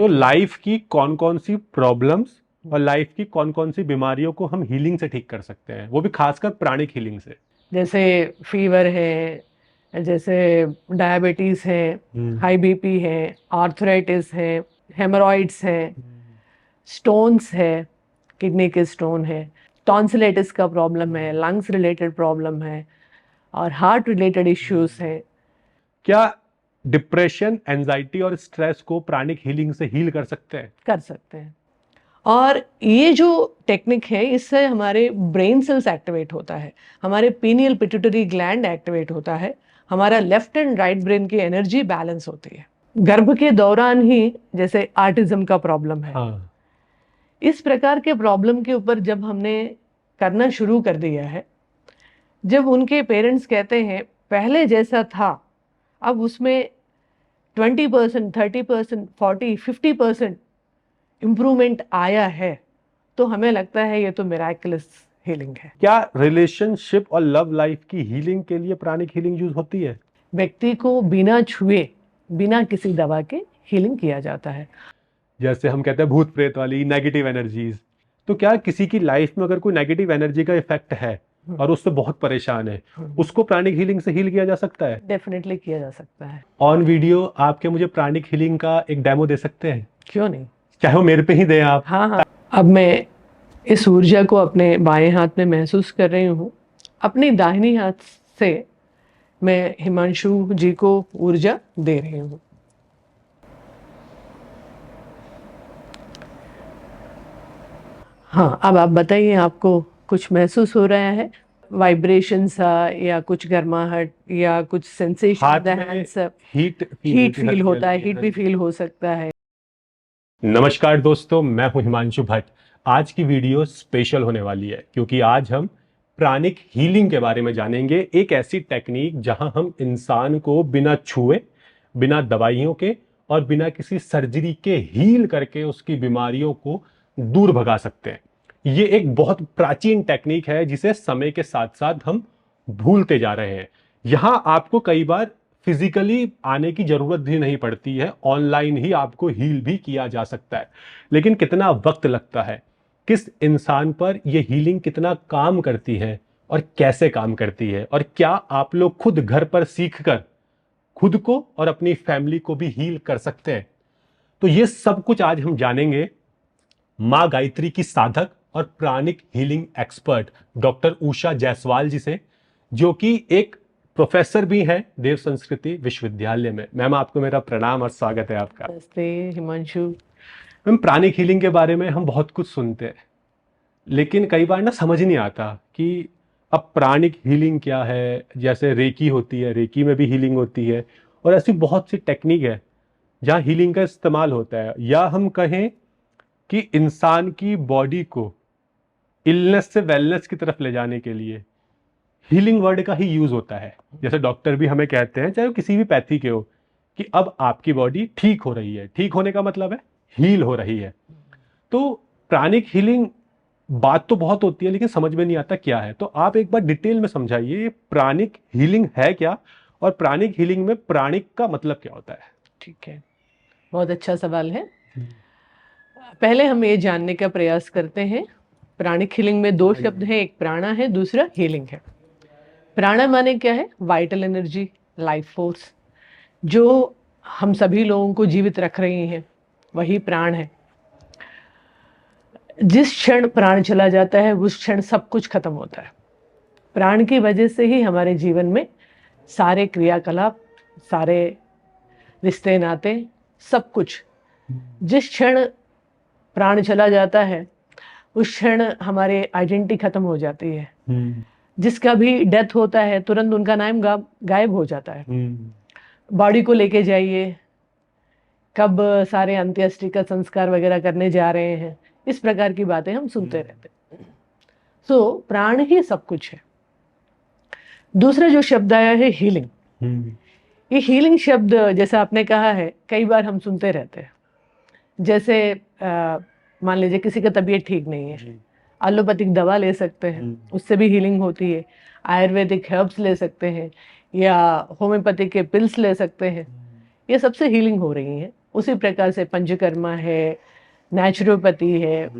तो लाइफ की कौन कौन सी प्रॉब्लम्स और लाइफ की कौन कौन सी बीमारियों को हम हीलिंग से ठीक कर सकते हैं, वो भी खासकर प्राणिक हीलिंग से। जैसे फीवर है, जैसे डायबिटीज है, हाई बीपी है, आर्थराइटिस है, हेमोरॉइड्स है, स्टोन्स है, किडनी के स्टोन है, टॉन्सिलाइटिस का प्रॉब्लम है, लंग्स रिलेटेड प्रॉब्लम है और हार्ट रिलेटेड इश्यूज हैं। क्या डिप्रेशन, एंजाइटी और स्ट्रेस को प्राणिक हीलिंग से हील कर सकते हैं? कर सकते हैं। और ये जो टेक्निक है, इससे हमारे ब्रेन सेल्स एक्टिवेट होता है, हमारे पीनियल पिट्यूटरी ग्लैंड एक्टिवेट होता है, हमारा लेफ्ट एंड राइट ब्रेन की एनर्जी बैलेंस होती है। गर्भ के दौरान ही जैसे आर्टिज्म का प्रॉब्लम है, हाँ। इस प्रकार के प्रॉब्लम के ऊपर जब हमने करना शुरू कर दिया है, जब उनके पेरेंट्स कहते हैं पहले जैसा था, अब उसमें 20%, 30%, 40, 50% इम्प्रूवमेंट आया है, तो हमें लगता है ये तो मिराकुलस हीलिंग है। क्या रिलेशनशिप और लव लाइफ की हीलिंग के लिए प्राणिक हीलिंग यूज होती है? व्यक्ति को बिना छुए, बिना किसी दवा के हीलिंग किया जाता है। जैसे हम कहते हैं भूत प्रेत वाली नेगेटिव एनर्जीज, तो क्या किसी की लाइफ में अगर कोई नेगेटिव एनर्जी का इफेक्ट है और उससे बहुत परेशान है, उसको प्राणिक हीलिंग से हील किया जा सकता है? डेफिनेटली किया जा सकता है। ऑन वीडियो आपके मुझे प्राणिक हीलिंग का एक डेमो दे सकते हैं? क्यों नहीं। चाहे वो मेरे पे ही दें आप। हाँ हाँ। अब मैं इस ऊर्जा को अपने बाएं हाथ में महसूस कर रही हूँ। अपनी दाहिनी हाथ से मैं हिमांशु जी को ऊर्जा दे रही हूँ। हाँ, अब आप बताइए, आपको कुछ महसूस हो रहा है? वाइब्रेशन सा, या कुछ गर्माहट, या कुछ सेंसेशन? हाथ में हीट फील होता है, हीट भी फील हो सकता है। नमस्कार दोस्तों, मैं हूं हिमांशु भट्ट। आज की वीडियो स्पेशल होने वाली है क्योंकि आज हम प्राणिक हीलिंग के बारे में जानेंगे। एक ऐसी टेक्निक जहां हम इंसान को बिना छुए, बिना दवाइयों के और बिना किसी सर्जरी के हील करके उसकी बीमारियों को दूर भगा सकते हैं। ये एक बहुत प्राचीन टेक्निक है जिसे समय के साथ साथ हम भूलते जा रहे हैं। यहां आपको कई बार फिजिकली आने की जरूरत भी नहीं पड़ती है, ऑनलाइन ही आपको हील भी किया जा सकता है। लेकिन कितना वक्त लगता है, किस इंसान पर यह हीलिंग कितना काम करती है और कैसे काम करती है, और क्या आप लोग खुद घर पर सीखकर खुद को और अपनी फैमिली को भी हील कर सकते हैं? तो ये सब कुछ आज हम जानेंगे मां गायत्री की साधक और pranic healing expert doctor Usha Jaiswal जी से, जो कि एक प्रोफेसर भी हैं देव संस्कृति विश्वविद्यालय में। मैम, आपको मेरा प्रणाम और स्वागत है आपका। नमस्ते हिमांशु। मैम, प्राणिक हीलिंग के बारे में हम बहुत कुछ सुनते हैं, लेकिन कई बार ना समझ नहीं आता कि अब प्राणिक हीलिंग क्या है। जैसे रेकी होती है, रेकी में भी हीलिंग होती है, और ऐसी बहुत सी टेक्निक है जहां हीलिंग का इस्तेमाल होता है। या हम कहें कि इंसान की बॉडी को इलनेस से वेलनेस की तरफ ले जाने के लिए हीलिंग वर्ड का ही यूज होता है। जैसे डॉक्टर भी हमें कहते हैं, चाहे वो किसी भी पैथी के हो, कि अब आपकी बॉडी ठीक हो रही है। ठीक होने का मतलब है हील हो रही है। तो प्राणिक हीलिंग, बात तो बहुत होती है लेकिन समझ में नहीं आता क्या है। तो आप एक बार डिटेल में समझाइए, प्राणिक हीलिंग है क्या, और प्राणिक हीलिंग में प्राणिक का मतलब क्या होता है? ठीक है, बहुत अच्छा सवाल है। पहले हम ये जानने का प्रयास करते हैं। प्राणिक हीलिंग में दो शब्द हैं, एक प्राणा है, दूसरा हीलिंग है। प्राणा माने क्या है? वाइटल एनर्जी, लाइफ फोर्स, जो हम सभी लोगों को जीवित रख रही हैं, वही प्राण है। जिस क्षण प्राण चला जाता है उस क्षण सब कुछ खत्म होता है। प्राण की वजह से ही हमारे जीवन में सारे क्रियाकलाप, सारे रिश्ते नाते, सब कुछ, जिस क्षण प्राण चला जाता है उस क्षण हमारे आइडेंटिटी खत्म हो जाती है। जिसका भी डेथ होता है तुरंत उनका नाम गायब हो जाता है। बॉडी को लेके जाइए, कब सारे अंत्येष्टि का संस्कार वगैरह करने जा रहे हैं, इस प्रकार की बातें हम सुनते रहते हैं। तो प्राण ही सब कुछ है। दूसरा जो शब्द आया है हीलिंग, ये हीलिंग शब्द जैसा आपने कहा है कई बार हम सुनते रहते हैं। जैसे मान लीजिए किसी का तबीयत ठीक नहीं है, एलोपैथिक दवा ले सकते हैं, उससे भी हीलिंग होती है। आयुर्वेदिक हर्ब्स ले सकते हैं, या होम्योपैथिक के पिल्स ले सकते हैं, ये सबसे हीलिंग हो रही है। उसी प्रकार से पंचकर्मा है, नेचुरोपैथी है,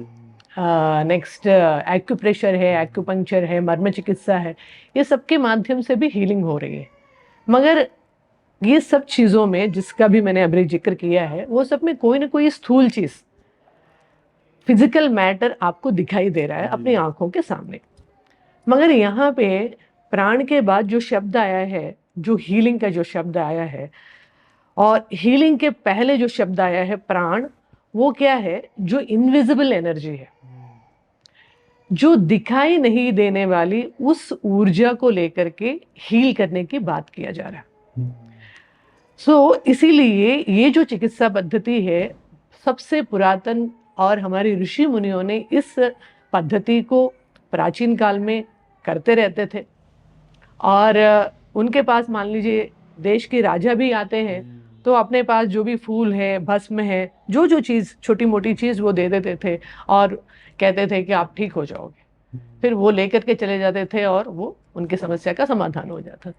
नेक्स्ट एक्यूप्रेशर है, एक्यूपंक्चर है, मर्म चिकित्सा है, ये सब के माध्यम से भी हीलिंग हो रही है। मगर ये सब चीज़ों में जिसका भी मैंने अभी जिक्र किया है, वो सब में कोई ना कोई स्थूल चीज़, फिजिकल मैटर आपको दिखाई दे रहा है अपनी आंखों के सामने। मगर यहाँ पे प्राण के बाद जो शब्द आया है, जो हीलिंग का जो शब्द आया है, और हीलिंग के पहले जो शब्द आया है प्राण, वो क्या है? जो इनविजिबल एनर्जी है, जो दिखाई नहीं देने वाली उस ऊर्जा को लेकर के हील करने की बात किया जा रहा है। इसीलिए ये जो चिकित्सा पद्धति है सबसे पुरातन, और हमारे ऋषि मुनियों ने इस पद्धति को प्राचीन काल में करते रहते थे। और उनके पास मान लीजिए देश के राजा भी आते हैं तो अपने पास जो भी फूल है, भस्म है, जो चीज़ छोटी मोटी चीज़ वो दे देते थे और कहते थे कि आप ठीक हो जाओगे। फिर वो लेकर के चले जाते थे और वो उनकी समस्या का समाधान हो जाता।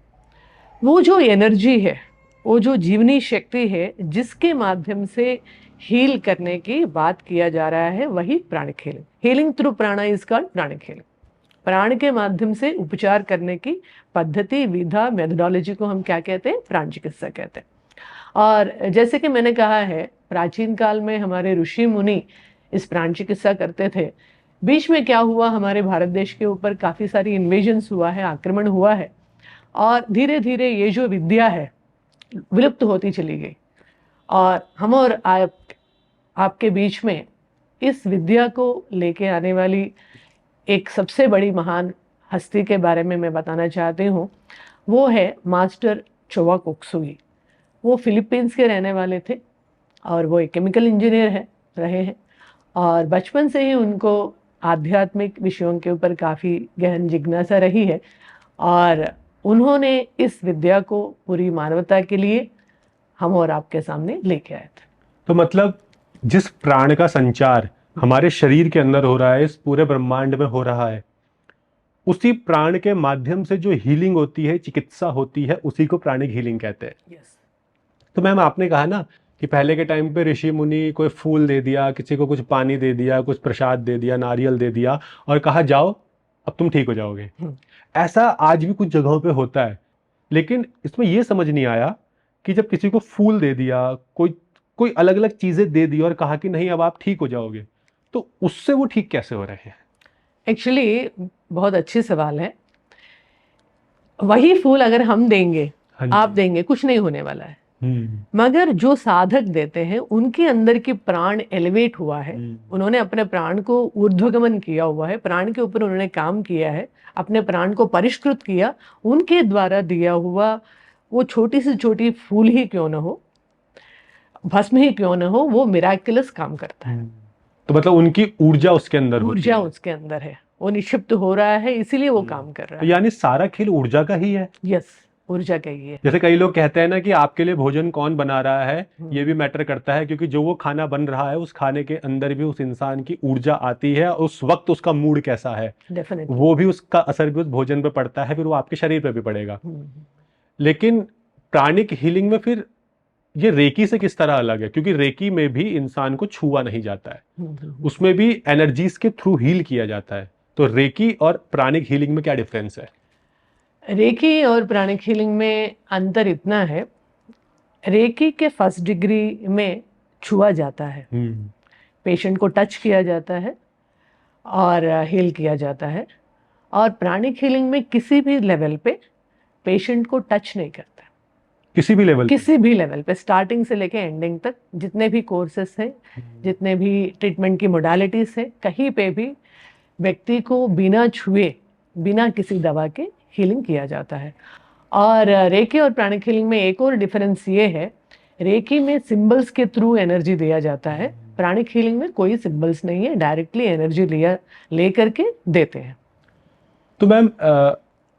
वो जो एनर्जी है, वो जो जीवनी शक्ति है, जिसके माध्यम से हील करने की बात किया जा रहा है, वही प्राणिक हीलिंग। हीलिंग थ्रू प्राणा इज कॉल्ड प्राणिक हीलिंग। प्राण के माध्यम से उपचार करने की पद्धति, विधा, मेथोडोलॉजी को हम क्या कहते हैं? प्राण चिकित्सा कहते हैं। और जैसे कि मैंने कहा है, प्राचीन काल में हमारे ऋषि मुनि इस प्राण चिकित्सा करते थे। बीच में क्या हुआ, हमारे भारत देश के ऊपर काफ़ी सारी इन्वेजन्स हुआ है, आक्रमण हुआ है, और धीरे धीरे ये जो विद्या है विलुप्त होती चली गई। और हम और आपके बीच में इस विद्या को लेके आने वाली एक सबसे बड़ी महान हस्ती के बारे में मैं बताना चाहती हूँ। वो है मास्टर चोवा कोक्सुगी। वो फिलीपींस के रहने वाले थे और वो एक केमिकल इंजीनियर रहे हैं। और बचपन से ही उनको आध्यात्मिक विषयों के ऊपर काफ़ी गहन जिज्ञासा रही है, और उन्होंने इस विद्या को पूरी मानवता के लिए हम और आपके सामने लेके आए थे। तो मतलब जिस प्राण का संचार हमारे शरीर के अंदर हो रहा है, इस पूरे ब्रह्मांड में हो रहा है, उसी प्राण के माध्यम से जो हीलिंग होती है, चिकित्सा होती है, उसी को प्राणिक हीलिंग कहते हैं। yes. तो मैम, आपने कहा ना कि पहले के टाइम पे ऋषि मुनि कोई फूल दे दिया, किसी को कुछ पानी दे दिया, कुछ प्रसाद दे दिया, नारियल दे दिया और कहा जाओ अब तुम ठीक हो जाओगे। ऐसा आज भी कुछ जगहों पे होता है, लेकिन इसमें यह समझ नहीं आया कि जब किसी को फूल दे दिया, कोई अलग अलग चीजें दे दी और कहा कि नहीं अब आप ठीक हो जाओगे, तो उससे वो ठीक कैसे हो रहे हैं? एक्चुअली बहुत अच्छी सवाल है। वही फूल अगर हम देंगे, आप देंगे, कुछ नहीं होने वाला है। मगर जो साधक देते हैं उनके अंदर की प्राण एलिवेट हुआ है, उन्होंने अपने प्राण को ऊर्ध्वगमन किया हुआ है, प्राण के ऊपर उन्होंने काम किया है, अपने प्राण को परिष्कृत किया, उनके द्वारा दिया हुआ वो छोटी से छोटी फूल ही क्यों न हो, भस्म ही क्यों न हो, वो मिराकुलस काम करता है। तो मतलब उनकी ऊर्जा उसके अंदर ऊर्जा उसके अंदर है, वो निक्षिप्त हो रहा है, इसीलिए वो काम कर रहा है। यानी सारा खेल ऊर्जा का ही है। यस, ऊर्जा का ही है। जैसे कई लोग कहते हैं ना कि आपके लिए भोजन कौन बना रहा है, ये भी मैटर करता है, क्योंकि जो वो खाना बन रहा है उस खाने के अंदर भी उस इंसान की ऊर्जा आती है, उस वक्त उसका मूड कैसा है, डेफिनेटली वो भी उसका असर भी उस भोजन पे पड़ता है, फिर वो आपके शरीर पे भी पड़ेगा। लेकिन प्राणिक हीलिंग में फिर ये रेकी से किस तरह अलग है? क्योंकि रेकी में भी इंसान को छुआ नहीं जाता है, उसमें भी एनर्जीज के थ्रू हील किया जाता है। तो रेकी और प्राणिक हीलिंग में क्या डिफरेंस है? रेकी और प्राणिक हीलिंग में अंतर इतना है, रेकी के फर्स्ट डिग्री में छुआ जाता है, पेशेंट को टच किया जाता है और हील किया जाता है। और प्राणिक हीलिंग में किसी भी लेवल पे पेशेंट को टच नहीं करता, किसी भी लेवल पे स्टार्टिंग से लेके एंडिंग तक, जितने भी कोर्सेस हैं, जितने भी ट्रीटमेंट की मोडालिटीज है, कहीं पे भी व्यक्ति को बिना छुए, बिना किसी दवा के हीलिंग किया जाता है। और रेकी और प्राणिक हीलिंग में एक और डिफरेंस ये है, रेकी में सिंबल्स के थ्रू एनर्जी दिया जाता है, प्राणिक हीलिंग में कोई सिंबल्स नहीं है, डायरेक्टली एनर्जी ले करके देते हैं। तो मैम,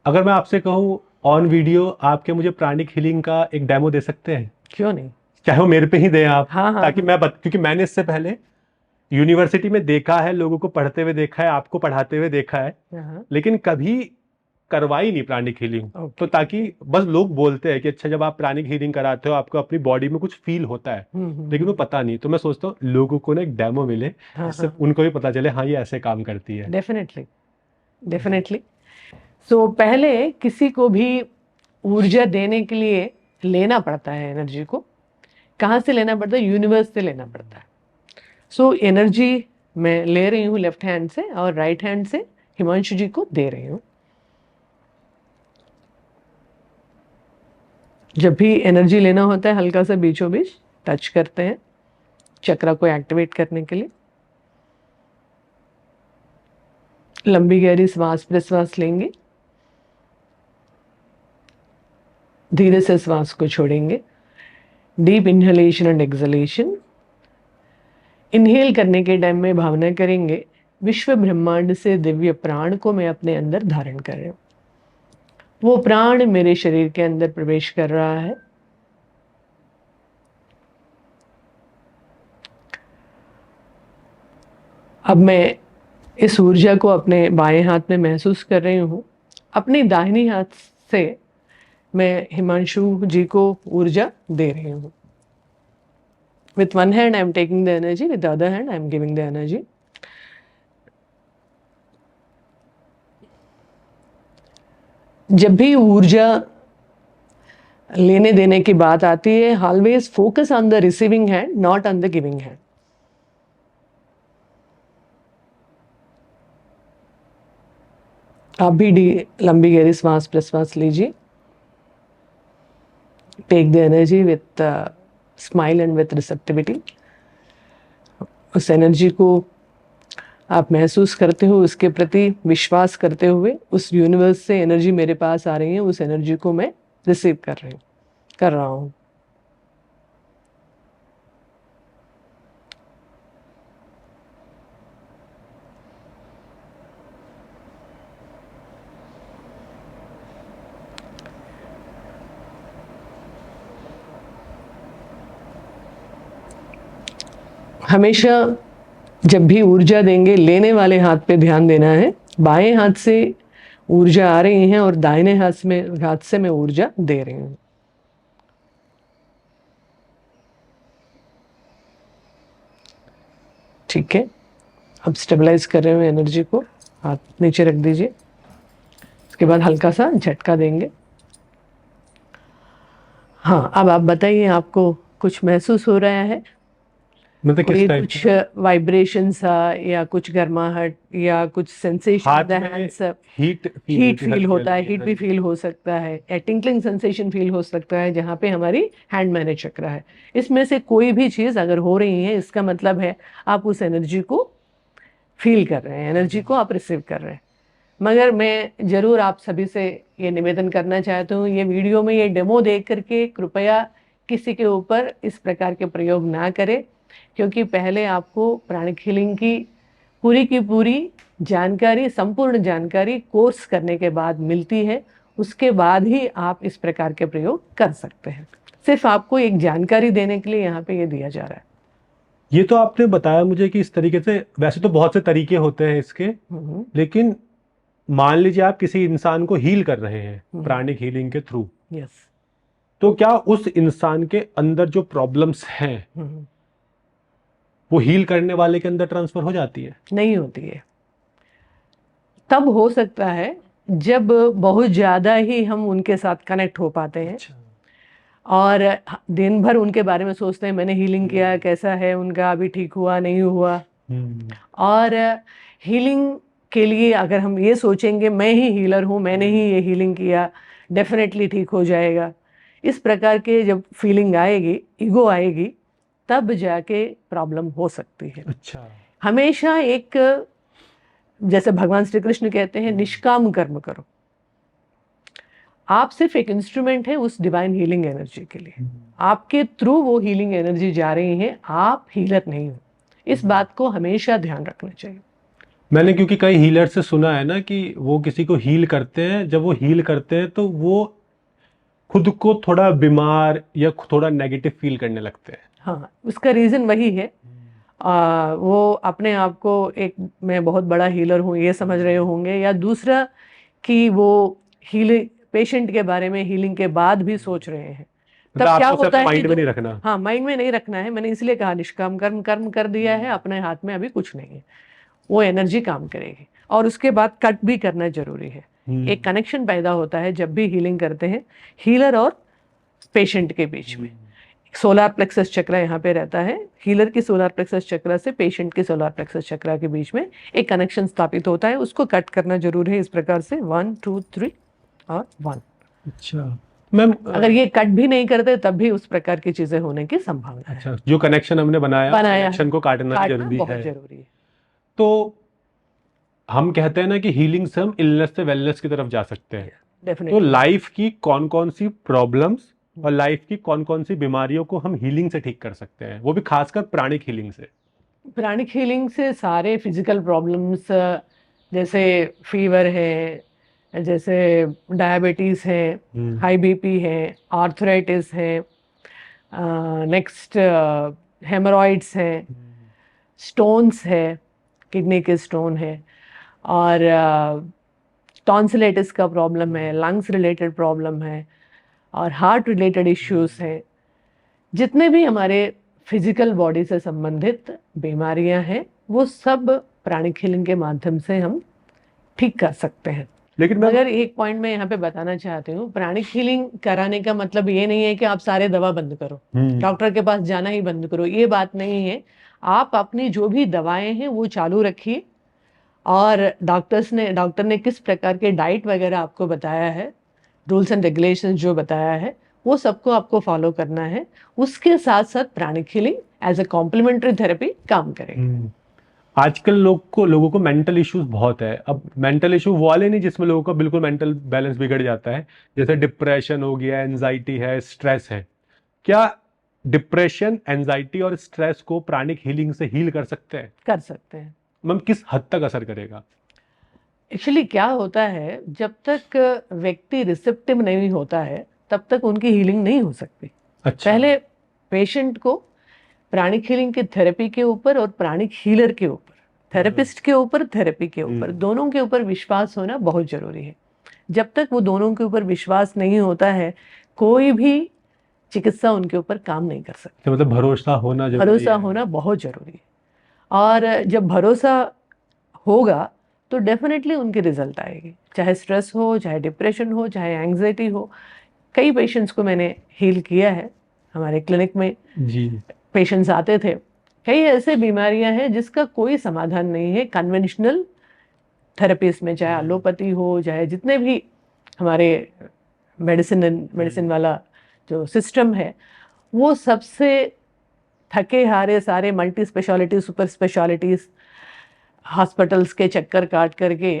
अगर मैं आपसे कहूँ ऑन वीडियो आपके मुझे प्राणिक हीलिंग का एक डेमो दे सकते हैं? क्यों नहीं, चाहे वो मेरे पे ही दें आप। हाँ, ताकि मैं क्योंकि मैंने इससे पहले यूनिवर्सिटी में देखा है, लोगों को पढ़ते हुए देखा है, आपको पढ़ाते हुए देखा है, लेकिन कभी करवाई नहीं प्राणिक हीलिंग। Okay. तो ताकि बस लोग बोलते हैं कि अच्छा जब आप प्राणिक हीलिंग कराते हो आपको अपनी बॉडी में कुछ फील होता है, लेकिन वो पता नहीं। तो मैं सोचता हूँ लोगों को ना एक डेमो मिले जिससे उनको भी पता चले हाँ ये ऐसे काम करती है। Definitely, definitely. सो पहले किसी को भी ऊर्जा देने के लिए लेना पड़ता है एनर्जी को। कहाँ से लेना पड़ता है? यूनिवर्स से लेना पड़ता है। सो एनर्जी मैं ले रही हूँ लेफ्ट हैंड से और राइट हैंड से हिमांशु जी को दे रही हूँ। जब भी एनर्जी लेना होता है हल्का सा बीचों बीच टच करते हैं चक्र को एक्टिवेट करने के लिए। लंबी गहरी श्वास प्रश्वास लेंगे, धीरे से श्वास को छोड़ेंगे। Deep inhalation and exhalation. Inhale करने के टाइम में भावना करेंगे विश्व ब्रह्मांड से दिव्य प्राण को मैं अपने अंदर धारण कर रही हूँ। वो प्राण मेरे शरीर के अंदर प्रवेश कर रहा है। अब मैं इस ऊर्जा को अपने बाएं हाथ में महसूस कर रही हूँ। अपनी दाहिनी हाथ से मैं हिमांशु जी को ऊर्जा दे रही हूँ। With one hand I am taking the energy, with the other hand I am giving the energy. जब भी ऊर्जा लेने देने की बात आती है, always focus on the receiving hand, not on the giving hand. आप भी लंबी गहरी श्वास प्रश्वास लीजिए। Take the energy with smile and with receptivity. उस एनर्जी को आप महसूस करते हो, उसके प्रति विश्वास करते हुए उस यूनिवर्स से एनर्जी मेरे पास आ रही है, उस एनर्जी को मैं रिसीव कर रहा हूँ। हमेशा जब भी ऊर्जा देंगे लेने वाले हाथ पे ध्यान देना है। बाएं हाथ से ऊर्जा आ रही है और दाहिने हाथ से मैं ऊर्जा दे रही हूँ। ठीक है, अब स्टेबलाइज कर रहे हुए एनर्जी को हाथ नीचे रख दीजिए। उसके बाद हल्का सा झटका देंगे। हाँ, अब आप बताइए आपको कुछ महसूस हो रहा है? मतलब कोई किस टाइप कुछ वाइब्रेशन सा या कुछ गर्माहट या कुछ सेंसेशन हाथ द में हैंड्स? हीट हीट फील होता है, हीट भी फील हो सकता है, या टिंकलिंग सेंसेशन फील हो सकता है जहाँ पे हमारी हैंड मैनेज चक्र है। इसमें से कोई भी चीज़ अगर हो रही है इसका मतलब है आप उस एनर्जी को फील कर रहे हैं, एनर्जी को आप रिसीव कर रहे हैं। मगर मैं ज़रूर आप सभी से ये निवेदन करना चाहती हूँ, ये वीडियो में ये डेमो देख करके कृपया किसी के ऊपर इस प्रकार के प्रयोग ना करें, क्योंकि पहले आपको प्राणिक हीलिंग की पूरी जानकारी, संपूर्ण जानकारी कोर्स करने के बाद मिलती है। उसके बाद ही आप इस प्रकार के प्रयोग कर सकते हैं। सिर्फ आपको एक जानकारी देने के लिए यहाँ पे ये दिया जा रहा है। ये तो आपने बताया मुझे कि इस तरीके से, वैसे तो बहुत से तरीके होते हैं इसके, लेकिन मान लीजिए आप किसी इंसान को हील कर रहे हैं प्राणिक हीलिंग के थ्रू, यस, तो क्या उस इंसान के अंदर जो प्रॉब्लम्स हैं वो हील करने वाले के अंदर ट्रांसफर हो जाती है? नहीं होती है। तब हो सकता है जब बहुत ज़्यादा ही हम उनके साथ कनेक्ट हो पाते हैं। अच्छा। और दिन भर उनके बारे में सोचते हैं मैंने हीलिंग किया, कैसा है उनका, अभी ठीक हुआ नहीं हुआ। और हीलिंग के लिए अगर हम ये सोचेंगे मैं ही हीलर हूँ, मैंने ही ये हीलिंग किया, डेफिनेटली ठीक हो जाएगा, इस प्रकार के जब फीलिंग आएगी, ईगो आएगी, तब जाके प्रॉब्लम हो सकती है। अच्छा। हमेशा एक, जैसे भगवान श्री कृष्ण कहते हैं, निष्काम कर्म करो। आप सिर्फ एक इंस्ट्रूमेंट है उस डिवाइन हीलिंग एनर्जी के लिए। आपके थ्रू वो हीलिंग एनर्जी जा रही है, आप हीलर नहीं हो। इस बात को हमेशा ध्यान रखना चाहिए। मैंने क्योंकि कई हीलर से सुना है ना कि वो किसी को हील करते हैं, जब वो हील करते हैं तो वो खुद को थोड़ा बीमार या थोड़ा नेगेटिव फील करने लगते हैं। हाँ, उसका रीज़न वही है। वो अपने आप को एक मैं बहुत बड़ा हीलर हूँ ये समझ रहे होंगे, या दूसरा कि वो हीलिंग पेशेंट के बारे में हीलिंग के बाद भी सोच रहे हैं, मतलब तब क्या आपको होता है माइंड कि में नहीं रखना। हाँ, माइंड में नहीं रखना है। मैंने इसलिए कहा निष्काम कर्म कर्म कर दिया है, अपने हाथ में अभी कुछ नहीं है, वो एनर्जी काम करेगी। और उसके बाद कट भी करना जरूरी है। एक कनेक्शन पैदा होता है जब भी हीलिंग करते हैं हीलर और पेशेंट के बीच में। सोलर प्लेक्सस चक्र यहाँ पे रहता है, हीलर की सोलर प्लेक्सस चक्र से पेशेंट के सोलर प्लेक्सस चक्र के बीच में एक कनेक्शन स्थापित होता है, उसको कट करना जरूरी है। इस प्रकार से 1 2 3 और 1। अच्छा मैम, अगर ये कट भी नहीं करते तब भी उस प्रकार की चीजें होने की संभावना है। अच्छा, जो कनेक्शन हमने बनाया बनाया है, कनेक्शन को काटना जरूरी बहुत है। जरूरी है। तो हम कहते हैं ना कि हीलिंग से हम इलनेस से वेलनेस की तरफ जा सकते हैं। तो डेफिनेटली लाइफ की कौन कौन सी प्रॉब्लम्स और लाइफ की कौन कौन सी बीमारियों को हम हीलिंग से ठीक कर सकते हैं, वो भी खासकर प्राणिक हीलिंग से? प्राणिक हीलिंग से सारे फिजिकल प्रॉब्लम्स, जैसे फीवर है, जैसे डायबिटीज है, हाई बीपी है, आर्थराइटिस है, नेक्स्ट हेमरॉइड्स है, स्टोन्स है, किडनी के स्टोन है, और टॉन्सिलाइटिस का प्रॉब्लम है, लंग्स रिलेटेड प्रॉब्लम है, और हार्ट रिलेटेड इश्यूज हैं। जितने भी हमारे फिजिकल बॉडी से संबंधित बीमारियां हैं वो सब प्राणिक हीलिंग के माध्यम से हम ठीक कर सकते हैं। लेकिन मैं मगर एक पॉइंट मैं यहाँ पे बताना चाहती हूँ, प्राणिक हीलिंग कराने का मतलब ये नहीं है कि आप सारे दवा बंद करो, डॉक्टर के पास जाना ही बंद करो, ये बात नहीं है। आप अपनी जो भी दवाएं हैं वो चालू रखिए, और डॉक्टर ने किस प्रकार के डाइट वगैरह आपको बताया है, रूल्स एंड रेगुलेशंस जो बताया है, वो सबको आपको फॉलो करना है। उसके साथ साथ pranic healing as a complementary therapy काम करेगी। आजकल लोगों को मेंटल इश्यूज बहुत है। अब मेंटल इशू वो वाले नहीं जिसमें लोगों का बिल्कुल मेंटल बैलेंस बिगड़ जाता है, जैसे डिप्रेशन हो गया, एंजाइटी है, स्ट्रेस है। क्या डिप्रेशन, एंजाइटी और स्ट्रेस को प्राणिक हीलिंग से हील कर सकते हैं? कर सकते हैं। मैम, किस हद तक असर करेगा? एक्चुअली क्या होता है, जब तक व्यक्ति रिसेप्टिव नहीं होता है तब तक उनकी हीलिंग नहीं हो सकती। अच्छा। पहले पेशेंट को प्राणिक हीलिंग की थेरेपी के ऊपर और प्राणिक हीलर के ऊपर, थेरेपिस्ट के ऊपर, थेरेपी के ऊपर, दोनों के ऊपर विश्वास होना बहुत जरूरी है। जब तक वो दोनों के ऊपर विश्वास नहीं होता है, कोई भी चिकित्सा उनके ऊपर काम नहीं कर सकती। तो मतलब भरोसा होना जरूरी भरोसा है। होना बहुत जरूरी है, और जब भरोसा होगा तो डेफिनेटली उनकी रिजल्ट आएगी, चाहे स्ट्रेस हो, चाहे डिप्रेशन हो, चाहे एंग्जाइटी हो। कई पेशेंट्स को मैंने हील किया है, हमारे क्लिनिक में जी। पेशेंट्स आते थे। कई ऐसे बीमारियां हैं जिसका कोई समाधान नहीं है कन्वेंशनल थेरेपीज में, चाहे एलोपैथी हो, चाहे जितने भी हमारे मेडिसिन वाला जो सिस्टम है, वो सबसे थके हारे सारे multi speciality, super specialities hospitals के चक्कर काट करके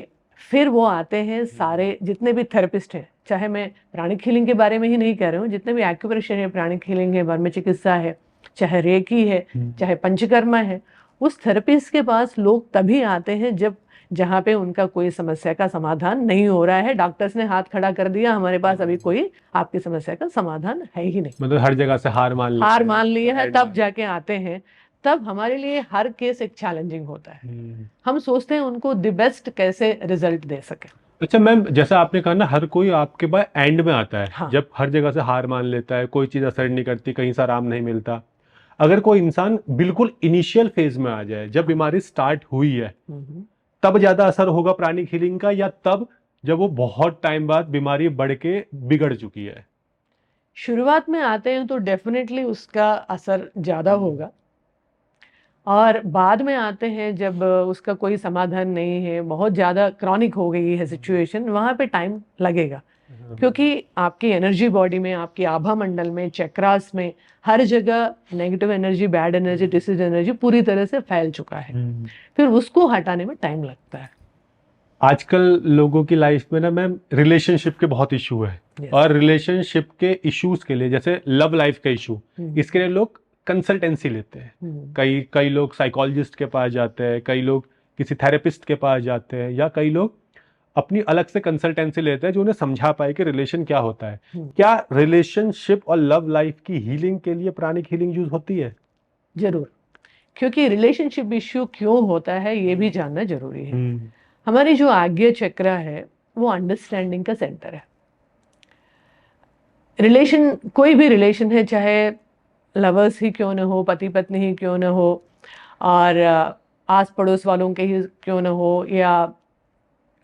फिर वो आते हैं। सारे जितने भी थेरेपिस्ट हैं, चाहे मैं प्राणिक हीलिंग के बारे में ही नहीं कह रही हूँ, जितने भी एक्यूप्रेशर है, प्राणिक हीलिंग है, वर्म चिकित्सा है, चाहे रेकी है, चाहे पंचकर्मा है, उस थेरेपिस्ट के पास लोग तभी आते हैं जब जहाँ पे उनका कोई समस्या का समाधान नहीं हो रहा है। डॉक्टर्स ने हाथ खड़ा कर दिया, हमारे पास अभी कोई आपकी समस्या का समाधान है ही नहीं, मतलब हर जगह से हार मान लिया है, तब जाके आते हैं। तब हमारे लिए हर केस एक चैलेंजिंग होता है। हम सोचते हैं उनको द बेस्ट कैसे रिजल्ट दे सके। अच्छा मैम, जैसा आपने कहा ना, हर कोई आपके पास एंड में आता है। हाँ। जब हर जगह से हार मान लेता है, कोई चीज असर नहीं करती, कहीं से आराम नहीं मिलता। अगर कोई इंसान बिल्कुल इनिशियल फेज में आ जाए, जब बीमारी स्टार्ट हुई है, तब ज्यादा असर होगा प्राणिक हीलिंग का, या तब जब वो बहुत टाइम बाद बीमारी बढ़ के बिगड़ चुकी है? शुरुआत में आते हैं तो डेफिनेटली उसका असर ज्यादा होगा, और बाद में आते हैं जब उसका कोई समाधान नहीं है, बहुत ज़्यादा क्रॉनिक हो गई है सिचुएशन, वहाँ पे टाइम लगेगा। क्योंकि आपकी एनर्जी बॉडी में, आपकी आभा मंडल में, चक्रास में, हर जगह negative energy, bad energy, disease energy पूरी तरह से फैल चुका है। फिर उसको हटाने में टाइम लगता है। आजकल लोगों की लाइफ में ना मैम, रिलेशनशिप के बहुत इशू है। और रिलेशनशिप के इश्यूज के लिए, जैसे लव लाइफ का इशू, इसके लिए लोग कंसल्टेंसी लेते हैं। कई लोग साइकोलॉजिस्ट के पास जाते हैं, कई लोग किसी थेरेपिस्ट के पास जाते हैं, या कई लोग अपनी अलग से कंसल्टेंसी लेते हैं जो उन्हें समझा पाए कि रिलेशन क्या होता है। क्या रिलेशनशिप और लव लाइफ की हीलिंग के लिए प्राणिक हीलिंग यूज होती है? जरूर, क्योंकि रिलेशनशिप इश्यू क्यों होता है ये भी जानना जरूरी है। हमारी जो आज्ञा चक्र है वो अंडरस्टैंडिंग का सेंटर है। रिलेशन, कोई भी रिलेशन है, चाहे लवर्स ही क्यों ना हो, पति पत्नी ही क्यों ना हो, और आस पड़ोस वालों के ही क्यों ना हो, या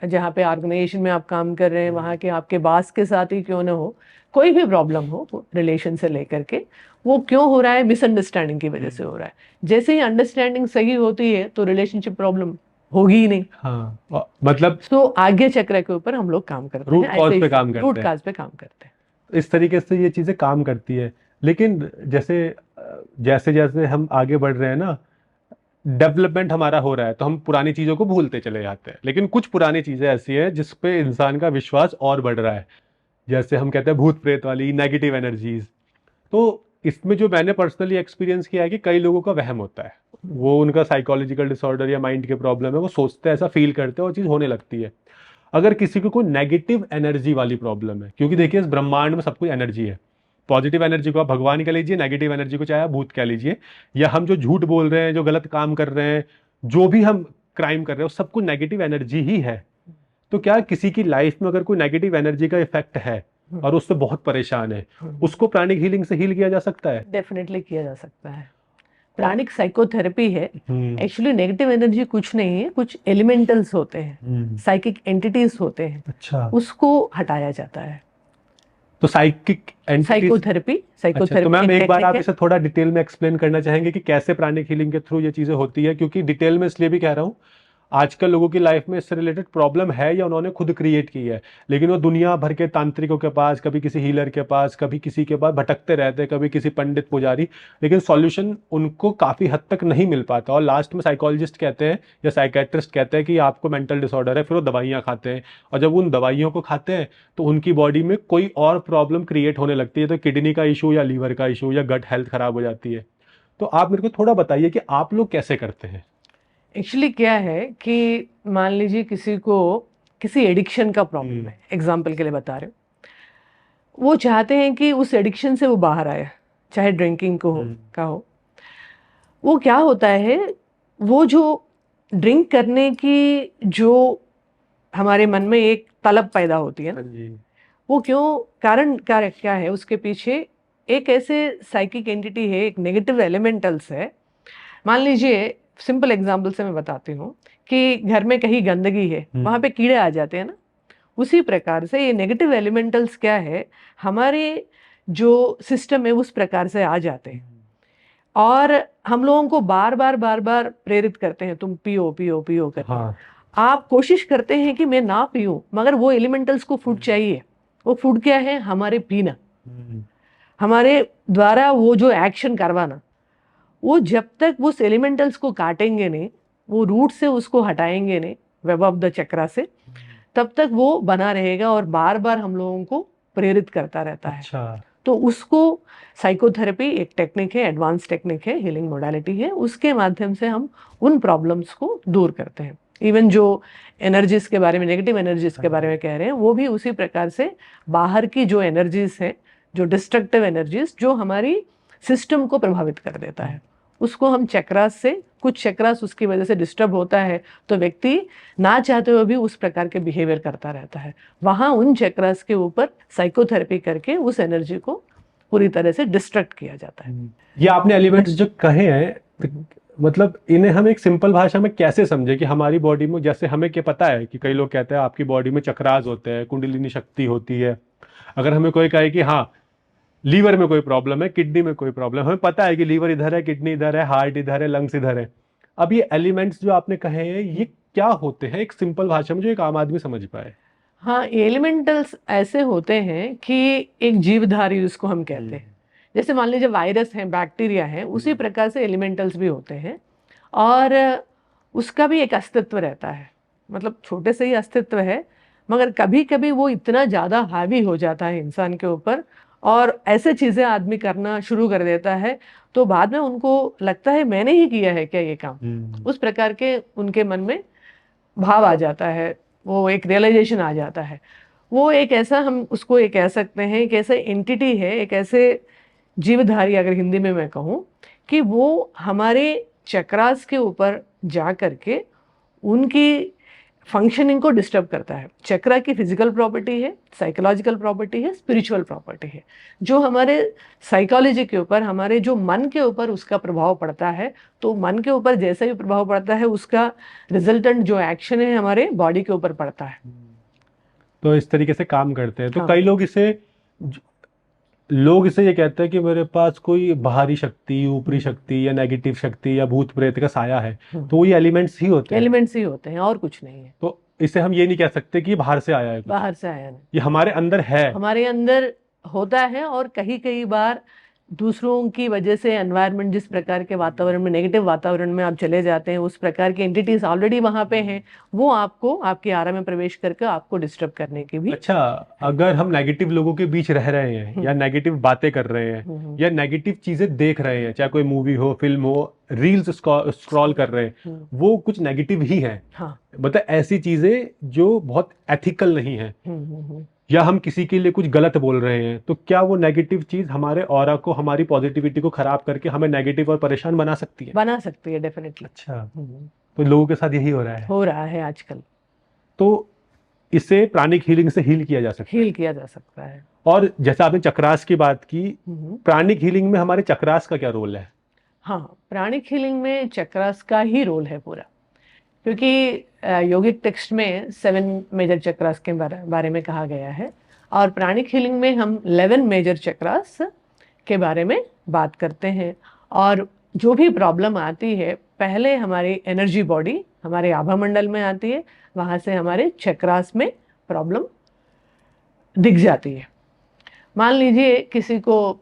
जहाँ पे ऑर्गेनाइजेशन में आप काम कर रहे हैं वहाँ के आपके बॉस के साथ ही क्यों ना हो, कोई भी प्रॉब्लम हो रिलेशन से लेकर के, वो क्यों हो रहा है? मिसअंडरस्टैंडिंग की वजह से हो रहा है। जैसे ही अंडरस्टैंडिंग सही होती है तो रिलेशनशिप प्रॉब्लम होगी ही नहीं। हाँ, मतलब तो आज्ञा चक्र के ऊपर हम लोग काम करते हैं, रूट कॉज ऐसे पे ही काम करते रूट हैं। काज पे काम करते हैं। इस तरीके से ये चीजें काम करती है। लेकिन जैसे जैसे जैसे हम आगे बढ़ रहे हैं ना, डेवलपमेंट हमारा हो रहा है, तो हम पुरानी चीजों को भूलते चले जाते हैं। लेकिन कुछ पुरानी चीजें ऐसी हैं जिस पे इंसान का विश्वास और बढ़ रहा है, जैसे हम कहते हैं भूत प्रेत वाली नेगेटिव एनर्जीज। तो इसमें जो मैंने पर्सनली एक्सपीरियंस किया है कि कई लोगों का वहम होता है, वो उनका साइकोलॉजिकल डिसऑर्डर या माइंड के प्रॉब्लम है, वो सोचते हैं, ऐसा फील करते हैं और चीज़ होने लगती है। अगर किसी को कोई नेगेटिव एनर्जी वाली प्रॉब्लम है, क्योंकि देखिए इस ब्रह्मांड में सब कुछ एनर्जी है, पॉजिटिव एनर्जी को आप भगवान कह लीजिए, नेगेटिव एनर्जी को चाहे आप भूत कह लीजिए, या हम जो झूठ बोल रहे हैं, जो गलत काम कर रहे हैं, जो भी हम क्राइम कर रहे हैं, वो सब कुछ नेगेटिव एनर्जी ही है। तो क्या किसी की लाइफ में अगर कोई नेगेटिव एनर्जी का इफेक्ट है और उससे बहुत परेशान है, उसको प्राणिक हीलिंग से हील किया जा सकता है? डेफिनेटली किया जा सकता है। प्राणिक साइकोथेरेपी है। हम्म। एक्चुअली नेगेटिव एनर्जी कुछ नहीं है, कुछ एलिमेंटल्स होते हैं, साइकिक एंटिटीज होते हैं, अच्छा, उसको हटाया जाता है। तो साइकिक एंटिटीज। साइकोथेरेपी अच्छा, तो साइकोथेरेपी मैम एक एक बार टेक्निक आप है। इसे थोड़ा डिटेल में एक्सप्लेन करना चाहेंगे कि कैसे प्राणिक हीलिंग के थ्रू ये चीजें होती है? क्योंकि डिटेल में इसलिए भी कह रहा हूँ, आजकल लोगों की लाइफ में इससे रिलेटेड प्रॉब्लम है या उन्होंने खुद क्रिएट की है, लेकिन वो दुनिया भर के तांत्रिकों के पास, कभी किसी हीलर के पास, कभी किसी के पास भटकते रहते हैं, कभी किसी पंडित पुजारी, लेकिन सॉल्यूशन उनको काफी हद तक नहीं मिल पाता। और लास्ट में साइकोलॉजिस्ट कहते हैं या साइकेट्रिस्ट कहते हैं कि आपको मेंटल डिसऑर्डर है, फिर वो दवाइयां खाते हैं, और जब उन दवाइयों को खाते हैं तो उनकी बॉडी में कोई और प्रॉब्लम क्रिएट होने लगती है, तो किडनी का इशू या लीवर का इशू या गट हेल्थ खराब हो जाती है। तो आप मेरे को थोड़ा बताइए कि आप लोग कैसे करते हैं? एक्चुअली क्या है कि मान लीजिए किसी को किसी एडिक्शन का प्रॉब्लम है, एग्जाम्पल के लिए बता रहे हो, वो चाहते हैं कि उस एडिक्शन से वो बाहर आए, चाहे ड्रिंकिंग को हो का हो। वो क्या होता है, वो जो ड्रिंक करने की जो हमारे मन में एक तलब पैदा होती है ना, वो क्यों, कारण क्या है उसके पीछे? एक ऐसे साइकिक एंटिटी है, एक नेगेटिव एलिमेंटल्स है। मान लीजिए सिंपल एग्जांपल से मैं बताती हूँ कि घर में कहीं गंदगी है, वहां पे कीड़े आ जाते हैं ना, उसी प्रकार से ये नेगेटिव एलिमेंटल्स क्या है, हमारे जो सिस्टम है उस प्रकार से आ जाते हैं और हम लोगों को बार बार प्रेरित करते हैं, तुम पियो पियो पियो करके। हाँ। आप कोशिश करते हैं कि मैं ना पीऊं, मगर वो एलिमेंटल्स को फूड चाहिए। वो फूड क्या है? हमारे पीना, हमारे द्वारा वो जो एक्शन करवाना। वो जब तक उस एलिमेंटल्स को काटेंगे नहीं, वो रूट से उसको हटाएंगे नहीं, वेब ऑफ द चक्रा से, तब तक वो बना रहेगा और बार बार हम लोगों को प्रेरित करता रहता है। अच्छा। तो उसको साइकोथेरेपी एक टेक्निक है, एडवांस टेक्निक है, हीलिंग मोडालिटी है, उसके माध्यम से हम उन प्रॉब्लम्स को दूर करते हैं। इवन जो एनर्जीज के बारे में, नेगेटिव एनर्जीज के बारे में कह रहे हैं, वो भी उसी प्रकार से बाहर की जो एनर्जीज हैं, जो डिस्ट्रक्टिव एनर्जीज, जो हमारी सिस्टम को प्रभावित कर देता है, उसको हम चक्रास से, कुछ चक्रास उसकी वजह से डिस्टर्ब होता है तो व्यक्ति ना चाहते हुए भी उस प्रकार के बिहेवियर करता रहता है। वहां उन चक्रास के ऊपर साइकोथेरेपी करके उस एनर्जी को पूरी तरह से डिस्ट्रक्ट किया जाता है। ये आपने एलिमेंट्स जो कहे हैं, मतलब इन्हें हम एक सिंपल भाषा में कैसे समझे कि हमारी बॉडी में, जैसे हमें क्या पता है कि कई लोग कहते हैं आपकी बॉडी में चक्रास होते हैं, कुंडलिनी शक्ति होती है। अगर हमें कोई कहे कि हाँ लीवर में कोई प्रॉब्लम है, किडनी में कोई प्रॉब्लम, हमें पता है कि लीवर इधर है, किडनी इधर है, हार्ट इधर है, लंग्स इधर है। अब ये एलिमेंट्स जो आपने कहे हैं, ये क्या होते हैं एक सिंपल भाषा में जो एक आम आदमी समझ पाए? हाँ, एलिमेंटल्स ऐसे होते हैं कि एक जीवधारी उसको हम कहते हैं। जैसे मान लीजिए वायरस है, बैक्टीरिया है, उसी प्रकार से एलिमेंटल्स भी होते हैं और उसका भी एक अस्तित्व रहता है। मतलब छोटे से ही अस्तित्व है, मगर कभी कभी वो इतना ज़्यादा हावी हो जाता है इंसान के ऊपर और ऐसे चीज़ें आदमी करना शुरू कर देता है, तो बाद में उनको लगता है मैंने ही किया है क्या ये काम। उस प्रकार के उनके मन में भाव आ जाता है, वो एक रियलाइजेशन आ जाता है। वो एक ऐसा, हम उसको एक कह सकते हैं, एक ऐसा एंटिटी है, एक ऐसे जीवधारी, अगर हिंदी में मैं कहूँ, कि वो हमारे चक्रास के ऊपर जा करके उनकी फंक्शनिंग को डिस्टर्ब करता है। चक्रा की फिजिकल प्रॉपर्टी है, साइकोलॉजिकल प्रॉपर्टी है, स्पिरिचुअल प्रॉपर्टी है। जो हमारे साइकोलॉजी के ऊपर, हमारे जो मन के ऊपर उसका प्रभाव पड़ता है, तो मन के ऊपर जैसे भी प्रभाव पड़ता है उसका रिजल्टेंट जो एक्शन है हमारे बॉडी के ऊपर पड़ता है। तो इस तरीके से काम करते हैं। तो हाँ। कई लोग इसे ये कहते हैं कि मेरे पास कोई बाहरी शक्ति, ऊपरी शक्ति या नेगेटिव शक्ति या भूत प्रेत का साया है, तो वो ये एलिमेंट्स ही होते हैं। एलिमेंट्स ही होते हैं और कुछ नहीं है। तो इसे हम ये नहीं कह सकते कि बाहर से आया है कुछ। बाहर से आया नहीं, ये हमारे अंदर है। हमारे अंदर होता है। और कई बार दूसरों की वजह से, एनवायरनमेंट, जिस प्रकार के वातावरण में, नेगेटिव वातावरण में आप चले जाते हैं, उस प्रकार की एंटिटीज ऑलरेडी वहां पे हैं, वो आपको आपकी आरा में प्रवेश करके आपको डिस्टर्ब करने की भी। अच्छा, अगर हम नेगेटिव लोगों के बीच रह रहे हैं या नेगेटिव बातें कर रहे हैं या नेगेटिव चीजें देख रहे हैं, चाहे कोई मूवी हो, फिल्म हो, रील्स स्क्रॉल कर रहे हैं, वो कुछ नेगेटिव ही है। हाँ। मतलब ऐसी चीजें जो बहुत एथिकल नहीं है, या हम किसी के लिए कुछ गलत बोल रहे हैं, तो क्या वो नेगेटिव चीज हमारे ऑरा को, हमारी पॉजिटिविटी को खराब करके हमें नेगेटिव और परेशान बना सकती है? बना सकती है, डेफिनेटली। अच्छा, तो लोगों के साथ यही हो रहा है आजकल। तो इसे प्राणिक हीलिंग से हील किया जा सकता है। हील किया जा सकता है। और जैसा आपने चक्रास की बात की, प्राणिक हीलिंग में हमारे चक्रास का क्या रोल है? हाँ, प्राणिक हीलिंग में चक्रास का ही रोल है पूरा, क्योंकि योगिक टेक्स्ट में 7 मेजर चक्रास के बारे में कहा गया है, और प्राणिक हीलिंग में हम 11 मेजर चक्रास के बारे में बात करते हैं। और जो भी प्रॉब्लम आती है, पहले हमारी एनर्जी बॉडी हमारे आभा मंडल में आती है, वहाँ से हमारे चक्रास में प्रॉब्लम दिख जाती है। मान लीजिए किसी को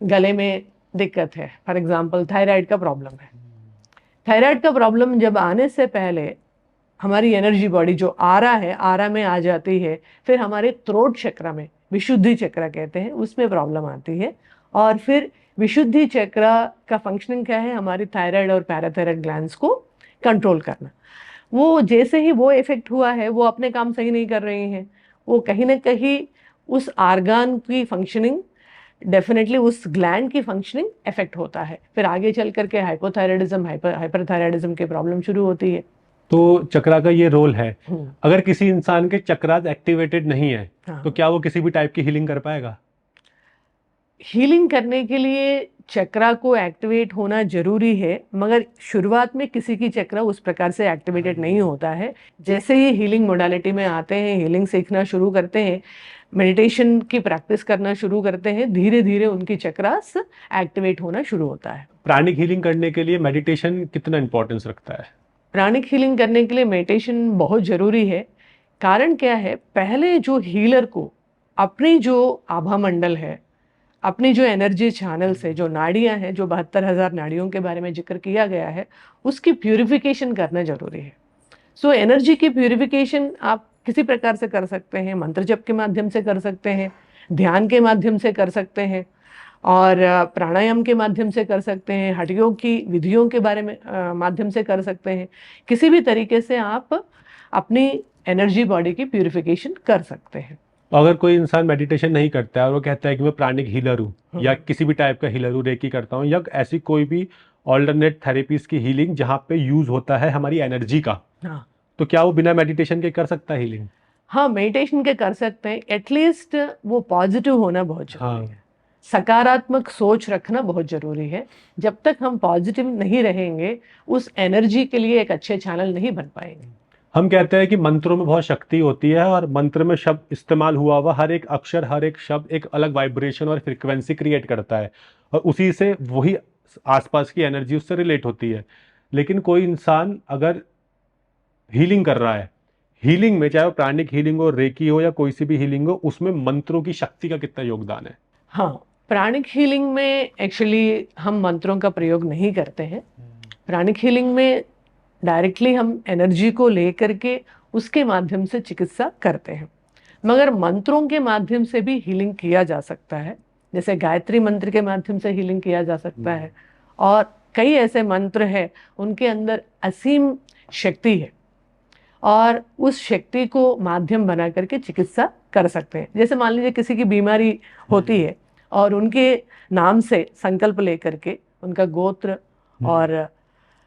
गले में दिक्कत है, फॉर एग्जाम्पल थायराइड का प्रॉब्लम है। थायराइड का प्रॉब्लम जब आने से पहले हमारी एनर्जी बॉडी जो आरा है, आरा में आ जाती है, फिर हमारे थ्रोट चक्र में, विशुद्धि चक्र कहते हैं, उसमें प्रॉब्लम आती है। और फिर विशुद्धि चक्र का फंक्शनिंग क्या है? हमारी थायराइड और पैराथायराइड ग्लैंड्स को कंट्रोल करना। वो जैसे ही वो इफेक्ट हुआ है, वो अपने काम सही नहीं कर रही हैं, वो कहीं ना कहीं उस आर्गान की फंक्शनिंग, डेफिनेटली उस ग्लैंड की फंक्शनिंग इफेक्ट होता है। फिर आगे चल करके हाइपोथायराइडिज्म, हाइपरथायराइडिज्म की प्रॉब्लम शुरू होती है। तो चक्रा का ये रोल है। अगर किसी इंसान के चक्रास एक्टिवेटेड नहीं है, तो क्या वो किसी भी टाइप की हीलिंग कर पाएगा? हीलिंग करने के लिए चक्रा को एक्टिवेट होना जरूरी है, मगर शुरुआत में किसी की चक्रा उस प्रकार से एक्टिवेटेड नहीं होता है। जैसे ही हीलिंग मोडालिटी में आते हैं, हीलिंग सीखना शुरू करते हैं, मेडिटेशन की प्रैक्टिस करना शुरू करते हैं, धीरे धीरे उनकी चक्रास एक्टिवेट होना शुरू होता है। प्राणिक हीलिंग करने के लिए मेडिटेशन कितना इंपॉर्टेंस रखता है? प्राणिक हीलिंग करने के लिए मेडिटेशन बहुत जरूरी है। कारण क्या है? पहले जो हीलर को अपनी जो आभा मंडल है, अपनी जो एनर्जी चैनल्स है, जो नाड़ियां हैं, जो 72,000 नाड़ियों के बारे में जिक्र किया गया है, उसकी प्यूरिफिकेशन करना जरूरी है। सो एनर्जी की प्यूरिफिकेशन आप किसी प्रकार से कर सकते हैं, मंत्र जप के माध्यम से कर सकते हैं, ध्यान के माध्यम से कर सकते हैं, और प्राणायाम के माध्यम से कर सकते हैं, हठयोग की विधियों के बारे में माध्यम से कर सकते हैं। किसी भी तरीके से आप अपनी एनर्जी बॉडी की प्यूरिफिकेशन कर सकते हैं। अगर कोई इंसान मेडिटेशन नहीं करता है और वो कहता है कि मैं प्राणिक हीलर हूँ या किसी भी टाइप का हीलर हूँ, रेकी करता हूँ, या ऐसी कोई भी ऑल्टरनेट थेरेपीज की हीलिंग जहाँ पे यूज होता है हमारी एनर्जी का, तो क्या वो बिना मेडिटेशन के कर सकता है हीलिंग? हाँ, मेडिटेशन के कर सकते हैं। एटलीस्ट वो पॉजिटिव होना बहुत जरूरी है। सकारात्मक सोच रखना बहुत जरूरी है। जब तक हम पॉजिटिव नहीं रहेंगे, उस एनर्जी के लिए एक अच्छे चैनल नहीं बन पाएंगे। हम कहते हैं कि मंत्रों में बहुत शक्ति होती है, और मंत्र में शब्द इस्तेमाल हुआ हर एक अक्षर, हर एक शब्द एक अलग वाइब्रेशन और फ्रीक्वेंसी क्रिएट करता है, और उसी से वही आसपास की एनर्जी उससे रिलेट होती है। लेकिन कोई इंसान अगर हीलिंग कर रहा है, हीलिंग में चाहे वो प्राणिक हीलिंग हो, रेकी हो, या कोई सी भी हीलिंग हो, उसमें मंत्रों की शक्ति का कितना योगदान है? हाँ, प्राणिक हीलिंग में एक्चुअली हम मंत्रों का प्रयोग नहीं करते हैं। प्राणिक हीलिंग में डायरेक्टली हम एनर्जी को लेकर के उसके माध्यम से चिकित्सा करते हैं। मगर मंत्रों के माध्यम से भी हीलिंग किया जा सकता है। जैसे गायत्री मंत्र के माध्यम से हीलिंग किया जा सकता है, और कई ऐसे मंत्र हैं उनके अंदर असीम शक्ति है, और उस शक्ति को माध्यम बना करके चिकित्सा कर सकते हैं। जैसे मान लीजिए किसी की बीमारी होती है, और उनके नाम से संकल्प लेकर के, उनका गोत्र और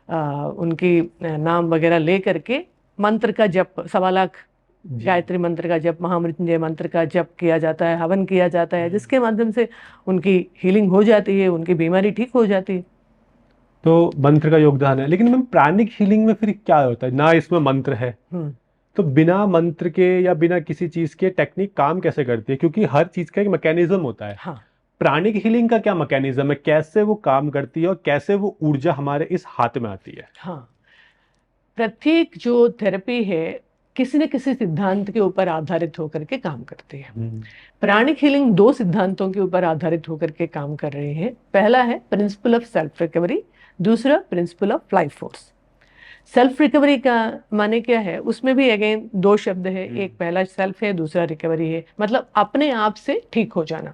उनकी नाम वगैरह ले करके मंत्र का जप 1.25 लाख जी। गायत्री मंत्र का जप, महामृत्युंजय मंत्र का जप किया जाता है, हवन किया जाता है, जिसके माध्यम से उनकी हीलिंग हो जाती है, उनकी बीमारी ठीक हो जाती है। तो मंत्र का योगदान है, लेकिन मैम प्राणिक हीलिंग में फिर क्या होता है? ना इसमें मंत्र है, तो बिना मंत्र के या बिना किसी चीज के टेक्निक काम कैसे करती है? क्योंकि हर चीज का एक मैकेनिज्म होता है। हाँ, प्राणिक हीलिंग का क्या मैकेनिज्म है, कैसे वो काम करती है और कैसे वो ऊर्जा हमारे इस हाथ में आती है? हाँ, प्रत्येक जो थेरेपी है किसी न किसी सिद्धांत के ऊपर आधारित होकर के काम करती है। प्राणिक हीलिंग 2 सिद्धांतों के ऊपर आधारित होकर के काम कर रही है। पहला है प्रिंसिपल ऑफ सेल्फ रिकवरी, दूसरा principle of life force. Self recovery का माने क्या है? उसमें भी अगेन 2 शब्द है, एक पहला सेल्फ है, दूसरा रिकवरी है, मतलब अपने आप से ठीक हो जाना।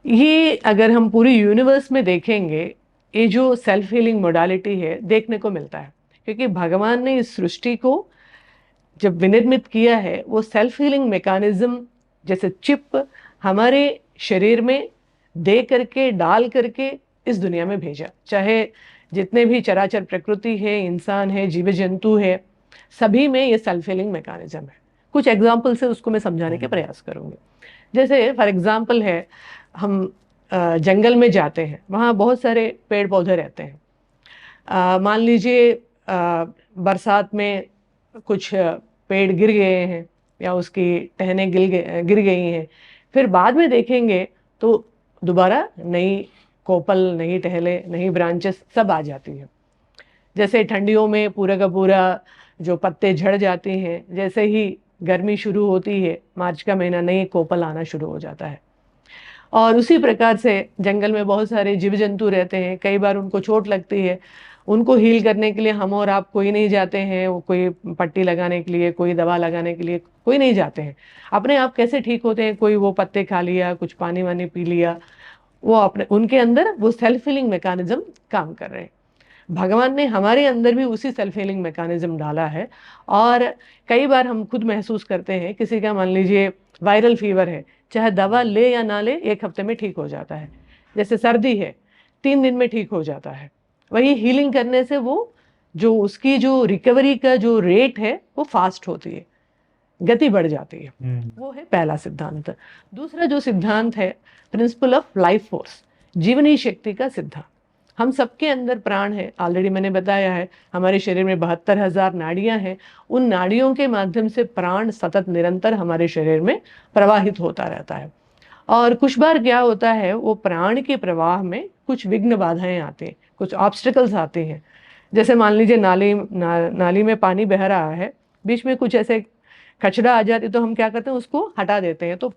ये अगर हम पूरी यूनिवर्स में देखेंगे, ये जो सेल्फ हीलिंग मोडालिटी है देखने को मिलता है, क्योंकि भगवान ने इस सृष्टि को जब विनिर्मित किया है, वो सेल्फ हीलिंग मैकेनिज्म जैसे चिप हमारे शरीर में दे करके, डाल करके इस दुनिया में भेजा। चाहे जितने भी चराचर प्रकृति है, इंसान है, जीव जंतु है, सभी में ये सेल्फ हीलिंग मैकेनिज्म है। कुछ एग्जाम्पल से उसको मैं समझाने के प्रयास करूंगी। जैसे फॉर एग्जाम्पल है, हम जंगल में जाते हैं, वहाँ बहुत सारे पेड़ पौधे रहते हैं। मान लीजिए बरसात में कुछ पेड़ गिर गए हैं या उसकी टहनें गिर गई हैं, फिर बाद में देखेंगे तो दोबारा नई कोपल, नई टहले, नई ब्रांचेस सब आ जाती है। जैसे ठंडियों में पूरा का पूरा जो पत्ते झड़ जाते हैं, जैसे ही गर्मी शुरू होती है, मार्च का महीना, नई कोपल आना शुरू हो जाता है। और उसी प्रकार से जंगल में बहुत सारे जीव जंतु रहते हैं, कई बार उनको चोट लगती है, उनको हील करने के लिए हम और आप कोई नहीं जाते हैं, वो कोई पट्टी लगाने के लिए, कोई दवा लगाने के लिए कोई नहीं जाते हैं। अपने आप कैसे ठीक होते हैं? कोई वो पत्ते खा लिया, कुछ पानी वानी पी लिया, वो अपने उनके अंदर वो सेल्फ हीलिंग मैकेनिज्म काम कर रहे हैं। भगवान ने हमारे अंदर भी उसी सेल्फ हीलिंग मैकेनिज्म डाला है। और कई बार हम खुद महसूस करते हैं, किसी का मान लीजिए वायरल फीवर है, चाहे दवा ले या ना ले, 1 हफ्ते में ठीक हो जाता है। जैसे सर्दी है, 3 दिन में ठीक हो जाता है। वही हीलिंग करने से वो जो उसकी जो रिकवरी का जो रेट है वो फास्ट होती है, गति बढ़ जाती है। वो है पहला सिद्धांत। दूसरा जो सिद्धांत है प्रिंसिपल ऑफ लाइफ फोर्स, जीवनी शक्ति का सिद्धांत। हम सबके अंदर प्राण है, ऑलरेडी मैंने बताया है, हमारे शरीर में 72,000 नाड़ियां हैं। उन नाड़ियों के माध्यम से प्राण सतत निरंतर हमारे शरीर में प्रवाहित होता रहता है। और कुछ बार क्या होता है, वो प्राण के प्रवाह में कुछ विघ्न बाधाएं आते हैं, कुछ ऑब्स्टिकल्स आते हैं। जैसे मान लीजिए नाली में पानी बह रहा है, बीच में कुछ ऐसे कचरा आ जाती, तो हम क्या करते हैं, उसको हटा देते हैं, तो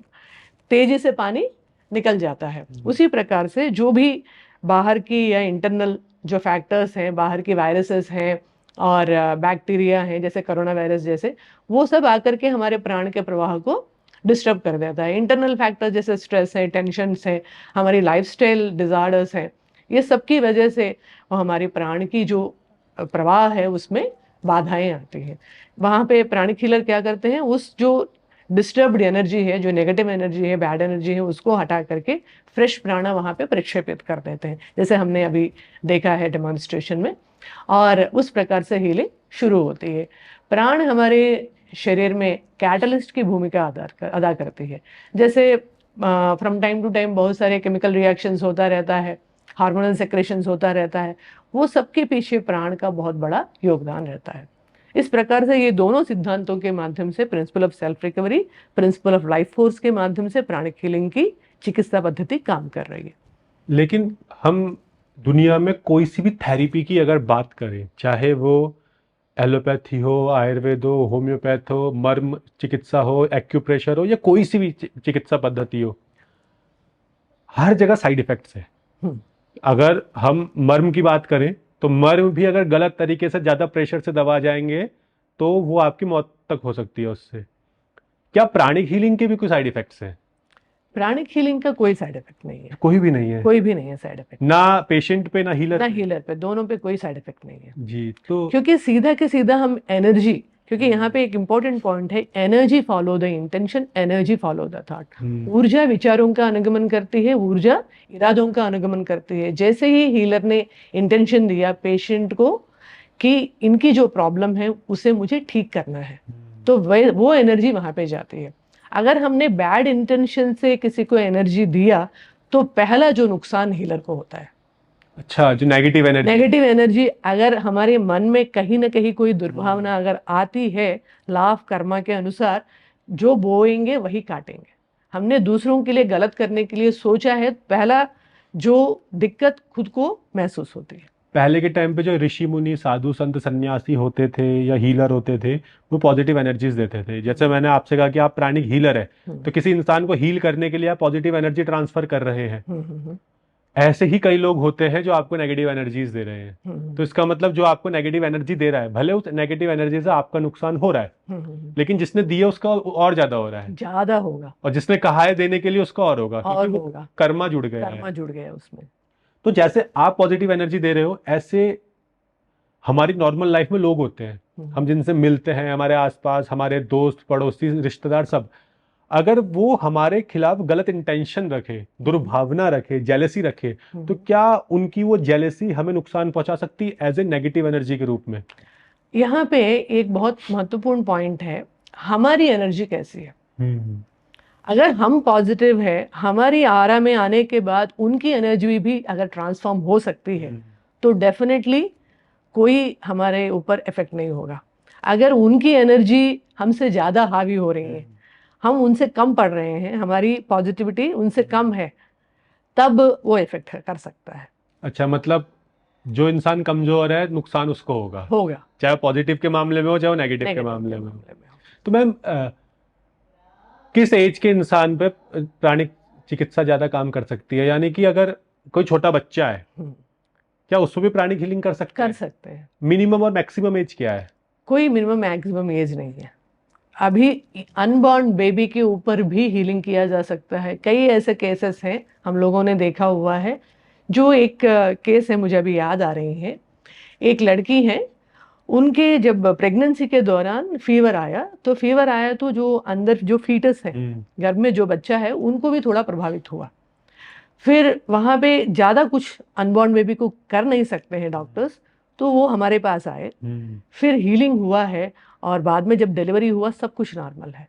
तेजी से पानी निकल जाता है। उसी प्रकार से जो भी बाहर की या इंटरनल जो फैक्टर्स हैं, बाहर की वायरसेस हैं और बैक्टीरिया हैं, जैसे कोरोना वायरस जैसे, वो सब आकर के हमारे प्राण के प्रवाह को डिस्टर्ब कर देता है। इंटरनल फैक्टर्स जैसे स्ट्रेस है, टेंशन है, हमारी लाइफस्टाइल डिजार्डर्स हैं, ये सब की वजह से वो हमारी प्राण की जो प्रवाह है उसमें बाधाएं आती हैं। वहाँ पे प्राणिक हीलर क्या करते हैं, उस जो डिस्टर्ब्ड एनर्जी है, जो नेगेटिव एनर्जी है, बैड एनर्जी है, उसको हटा करके फ्रेश प्राणा वहाँ पे प्रक्षेपित कर देते हैं, जैसे हमने अभी देखा है डेमोन्स्ट्रेशन में। और उस प्रकार से हीलिंग शुरू होती है। प्राण हमारे शरीर में कैटलिस्ट की भूमिका अदा करती है। जैसे फ्रॉम टाइम टू टाइम बहुत सारे केमिकल रिएक्शंस होता रहता है, हार्मोनल सेक्रेशंस होता रहता है, वो सबके पीछे प्राण का बहुत बड़ा योगदान रहता है। इस प्रकार से ये दोनों सिद्धांतों के माध्यम से, principle of self recovery, principle of life force के माध्यम से प्राणिक हीलिंग की चिकित्सा पद्धति काम कर रही है। लेकिन हम दुनिया में कोई सी भी थेरेपी की अगर बात करें, चाहे वो एलोपैथी हो, आयुर्वेद हो, होम्योपैथ हो, मर्म चिकित्सा हो, एक्यूप्रेशर हो, या कोई सी भी चिकित्सा पद्धति हो, हर जगह साइड इफेक्ट्स है। अगर हम मर्म की बात करें तो मर्म भी अगर गलत तरीके से ज्यादा प्रेशर से दबा जाएंगे तो वो आपकी मौत तक हो सकती है उससे। क्या प्राणिक हीलिंग के भी कोई साइड इफेक्ट्स हैं? प्राणिक हीलिंग का कोई साइड इफेक्ट नहीं है, कोई भी नहीं है, कोई भी नहीं है साइड इफेक्ट, ना पेशेंट पे ना हीलर पे, दोनों पे कोई साइड इफेक्ट नहीं है जी। तो क्योंकि सीधा के सीधा हम एनर्जी, क्योंकि यहाँ पे एक इंपॉर्टेंट पॉइंट है, energy follow the intention, energy follow the thought. ऊर्जा विचारों का अनुगमन करती है, ऊर्जा इरादों का अनुगमन करती है। जैसे ही हीलर ने इंटेंशन दिया पेशेंट को कि इनकी जो प्रॉब्लम है उसे मुझे ठीक करना है, तो वो एनर्जी वहां पे जाती है। अगर हमने बैड इंटेंशन से किसी को एनर्जी दिया तो पहला जो नुकसान हीलर को होता है। अच्छा, जो नेगेटिव एनर्जी, नेगेटिव एनर्जी अगर हमारे मन में कहीं ना कहीं कोई दुर्भावना अगर आती है, लॉ ऑफ कर्मा के अनुसार जो बोएंगे वही काटेंगे। हमने दूसरों के लिए गलत करने के लिए सोचा है, पहला जो दिक्कत खुद को महसूस होती है। पहले के टाइम पे जो ऋषि मुनि साधु संत सन्यासी होते थे या हीलर होते थे, वो पॉजिटिव एनर्जीज देते थे। जैसे मैंने आपसे कहा कि आप प्राणिक हीलर है, तो किसी इंसान को हील करने के लिए आप पॉजिटिव एनर्जी ट्रांसफर कर रहे हैं। ऐसे ही कई लोग होते हैं जो आपको नेगेटिव एनर्जीज दे रहे हैं। तो इसका मतलब जो आपको नेगेटिव एनर्जी दे रहा है, भले उस नेगेटिव एनर्जी से आपका नुकसान हो रहा है, लेकिन जिसने दिया उसका और ज्यादा हो रहा है, ज्यादा होगा, और जिसने कहा है देने के लिए उसका और होगा, और क्योंकि वो होगा, कर्मा जुड़ गया कर्मा है। जुड़ गया उसमें। तो जैसे आप पॉजिटिव एनर्जी दे रहे हो, ऐसे हमारी नॉर्मल लाइफ में लोग होते हैं, हम जिनसे मिलते हैं, हमारे आसपास हमारे दोस्त पड़ोसी रिश्तेदार सब, अगर वो हमारे खिलाफ गलत इंटेंशन रखे, दुर्भावना रखे, जेलेसी रखे, तो क्या उनकी वो जेलेसी हमें नुकसान पहुंचा सकती है एज ए नेगेटिव एनर्जी के रूप में? यहाँ पे एक बहुत महत्वपूर्ण पॉइंट है, हमारी एनर्जी कैसी है। अगर हम पॉजिटिव है, हमारी आरा में आने के बाद उनकी एनर्जी भी अगर ट्रांसफॉर्म हो सकती है, तो डेफिनेटली कोई हमारे ऊपर इफेक्ट नहीं होगा। अगर उनकी एनर्जी हमसे ज्यादा हावी हो रही है, हम उनसे कम पड़ रहे हैं, हमारी पॉजिटिविटी उनसे कम है, तब वो इफेक्ट कर सकता है। अच्छा, मतलब जो इंसान कमजोर है, नुकसान उसको होगा, चाहे पॉजिटिव के मामले में हो, चाहे नेगेटिव के मामले में हो। तो मैम, किस एज के इंसान पे प्राणिक चिकित्सा ज्यादा काम कर सकती है? यानी कि अगर कोई छोटा बच्चा है, क्या उसको भी प्राणिक हीलिंग कर सकते हैं? कर सकते हैं। मिनिमम और मैक्सिमम एज क्या है? कोई मिनिमम मैक्सिमम एज नहीं है। अभी अनबॉर्न बेबी के ऊपर भी हीलिंग किया जा सकता है। कई ऐसे केसेस हैं हम लोगों ने देखा हुआ है। जो एक केस है, मुझे अभी याद आ रही है, एक लड़की है, उनके जब प्रेगनेंसी के दौरान फीवर आया, तो जो अंदर जो फीटस है, गर्भ में जो बच्चा है, उनको भी थोड़ा प्रभावित हुआ। फिर वहाँ पे ज़्यादा कुछ अनबॉर्न बेबी को कर नहीं सकते हैं डॉक्टर्स, तो वो हमारे पास आए, फिर हीलिंग हुआ है, और बाद में जब डिलीवरी हुआ सब कुछ नॉर्मल है,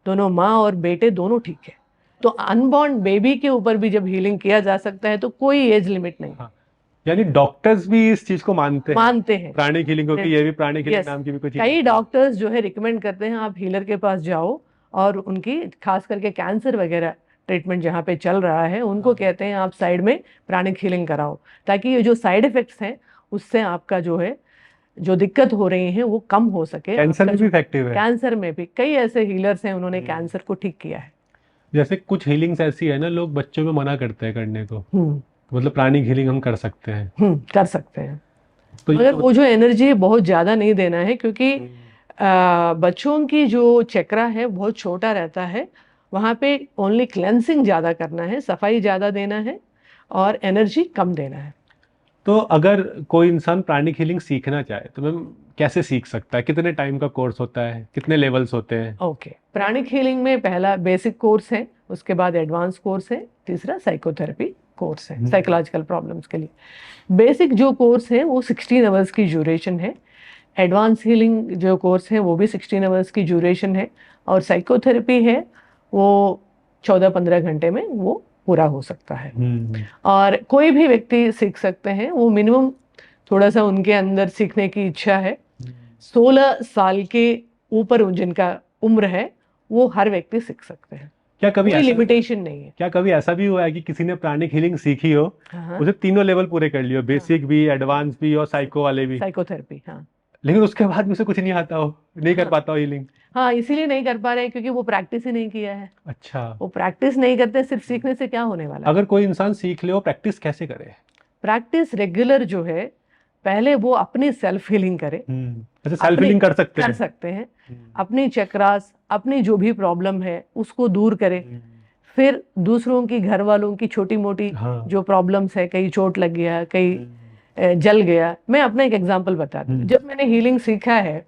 दोनों माँ और बेटे दोनों ठीक है। तो अनबॉर्न बेबी के ऊपर भी जब हीलिंग किया जा सकता है तो कोई एज लिमिट नहीं। हाँ, यानी डॉक्टर्स भी इस चीज को मानते हैं प्राणिक हीलिंग को, कि ये भी प्राणिक हीलिंग नाम की भी कुछ कई डॉक्टर्स जो है रिकमेंड करते हैं आप हीलर के पास जाओ, और उनकी खास करके कैंसर वगैरह ट्रीटमेंट जहाँ पे चल रहा है, उनको कहते हैं आप साइड में प्राणिक हीलिंग कराओ, ताकि ये जो साइड इफेक्ट्स हैं उससे आपका जो है जो दिक्कत हो रही है वो कम हो सके। कैंसर में भी इफेक्टिव है? कैंसर में भी कई ऐसे हीलर्स हैं, उन्होंने कैंसर को ठीक किया है। जैसे कुछ हीलिंग्स ऐसी है ना, लोग बच्चों में मना करते हैं करने को, मतलब प्राणिक हीलिंग हम कर सकते हैं। कर सकते हैं, तो मगर वो जो एनर्जी बहुत ज्यादा नहीं देना है, क्योंकि बच्चों की जो चक्रा है बहुत छोटा रहता है, वहाँ पे ओनली क्लेंसिंग ज्यादा करना है, सफाई ज्यादा देना है, और एनर्जी कम देना है। तो अगर कोई इंसान प्राणिक हीलिंग सीखना चाहे तो मैम कैसे सीख सकता है? कितने टाइम का कोर्स होता है? कितने लेवल्स होते हैं? ओके, प्राणिक हीलिंग में पहला बेसिक कोर्स है, उसके बाद एडवांस कोर्स है, तीसरा साइकोथेरेपी कोर्स है साइकोलॉजिकल प्रॉब्लम्स के लिए। बेसिक जो कोर्स है वो 16 आवर्स की ड्यूरेशन है, एडवांस हीलिंग जो कोर्स है वो भी 16 आवर्स की ड्यूरेशन है, और साइकोथेरेपी है वो 14-15 घंटे में वो पूरा हो सकता है। और कोई भी व्यक्ति सीख सकते हैं, वो मिनिमम थोड़ा सा उनके अंदर सीखने की इच्छा है। 16 साल के ऊपर जिनका उम्र है वो हर व्यक्ति सीख सकते हैं, क्या कभी कोई लिमिटेशन नहीं है। क्या कभी ऐसा भी हुआ है कि किसी ने प्राणिक हीलिंग सीखी हो, उसे तीनों लेवल पूरे कर लिए हो, बेसिक भी, एडवांस भी और साइको वाले भी, साइकोथेरेपी, हाँ, लेकिन उसके बाद भी उसे कुछ नहीं आता हो, नहीं कर पाता हो हीलिंग? हाँ, इसीलिए नहीं कर पा रहे हैं क्योंकि वो प्रैक्टिस ही नहीं किया है। अच्छा, वो प्रैक्टिस नहीं करते, सिर्फ सीखने से क्या होने वाला है? अगर कोई इंसान सीख ले, वो प्रैक्टिस कैसे करे? प्रैक्टिस रेगुलर जो है, पहले वो अपनी सेल्फ हीलिंग करे। अच्छा, सेल्फ हीलिंग कर सकते हैं, अपनी चक्रास, अपनी जो भी प्रॉब्लम है उसको दूर करे। फिर दूसरों की, घर वालों की छोटी मोटी जो प्रॉब्लम्स है, कहीं चोट लग गया, कहीं जल गया। मैं अपना एक एग्जांपल बताती हूँ। जब मैंने हीलिंग सीखा है,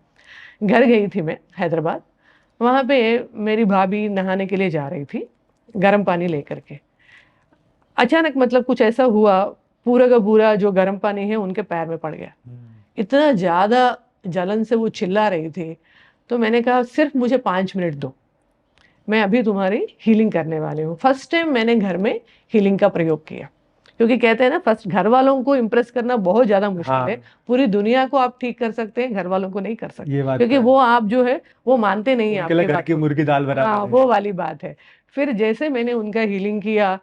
घर गई थी मैं हैदराबाद, वहाँ पे मेरी भाभी नहाने के लिए जा रही थी गर्म पानी लेकर के। अचानक मतलब कुछ ऐसा हुआ, पूरा का पूरा जो गर्म पानी है उनके पैर में पड़ गया। इतना ज़्यादा जलन से वो चिल्ला रही थी। तो मैंने कहा सिर्फ मुझे 5 मिनट दो, मैं अभी तुम्हारी हीलिंग करने वाली हूँ। फर्स्ट टाइम मैंने घर में हीलिंग का प्रयोग किया, क्योंकि कहते हैं ना, फर्स्ट घर वालों को इम्प्रेस करना बहुत ज़्यादा मुश्किल है। हाँ, पूरी दुनिया को आप ठीक कर सकते हैं, घर वालों को नहीं कर सकते, ये बात तो क्योंकि है। वो आप जो है वो मानते नहीं हैं उनके लिए आपकी घर बात की को। मुर्गी दाल हाँ, बराबर है। वो वाली बात है। फिर जैसे मैंने उनका हीलिंग किया,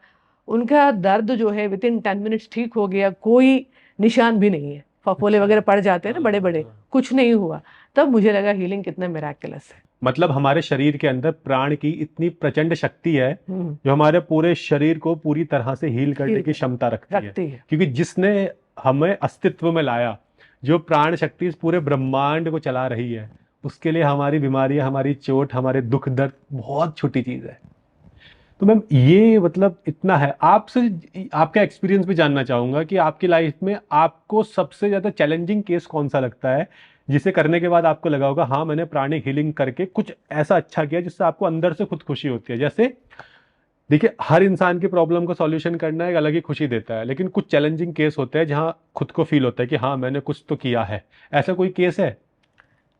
उनका दर्द जो है विद इन 10 मिनट्स ठीक हो गया। कोई निशान भी नहीं है, फफोले अच्छा। वगैरह पड़ जाते हैं ना बड़े बड़े, हाँ। कुछ नहीं हुआ। तब मुझे लगा हीलिंग कितना मिराकुलस है। मतलब हमारे शरीर के अंदर प्राण की इतनी प्रचंड शक्ति है हम्म, जो हमारे पूरे शरीर को पूरी तरह से हील करने हील की क्षमता रखती है। रखती है। क्योंकि जिसने हमें अस्तित्व में लाया, जो प्राण शक्ति इस पूरे ब्रह्मांड को चला रही है, उसके लिए हमारी बीमारियां, हमारी चोट, हमारे दुख दर्द बहुत छोटी चीज है। तो मैम, ये मतलब इतना है। आपसे आपका एक्सपीरियंस भी जानना चाहूंगा कि आपकी लाइफ में आपको सबसे ज्यादा चैलेंजिंग केस कौन सा लगता है, जिसे करने के बाद आपको लगा होगा हाँ मैंने प्राणिक हीलिंग करके कुछ ऐसा अच्छा किया जिससे आपको अंदर से खुद खुशी होती है। जैसे देखिए, हर इंसान की प्रॉब्लम को सॉल्यूशन करना एक अलग ही खुशी देता है, लेकिन कुछ चैलेंजिंग केस होते हैं जहां खुद को फील होता है कि हाँ मैंने कुछ तो किया है। ऐसा कोई केस है?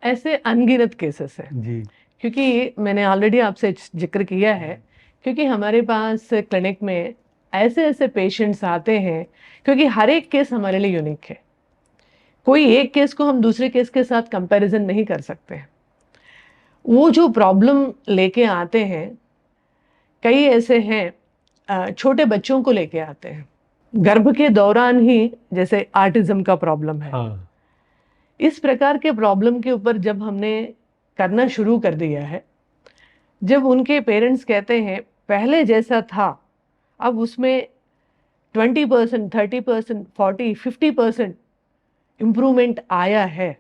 ऐसे अनगिनत केसेस है, जी। क्योंकि मैंने ऑलरेडी आपसे जिक्र किया है, क्योंकि हमारे पास क्लिनिक में ऐसे ऐसे पेशेंट्स आते हैं, क्योंकि हर एक केस हमारे लिए यूनिक है। कोई एक केस को हम दूसरे केस के साथ कंपैरिजन नहीं कर सकते हैं। वो जो प्रॉब्लम लेके आते हैं, कई ऐसे हैं, छोटे बच्चों को लेके आते हैं गर्भ के दौरान ही, जैसे आर्टिज्म का प्रॉब्लम है। हाँ। इस प्रकार के प्रॉब्लम के ऊपर जब हमने करना शुरू कर दिया है, जब उनके पेरेंट्स कहते हैं पहले जैसा था, अब उसमें 20%, 30%, 40, 50% इम्प्रूवमेंट आया है,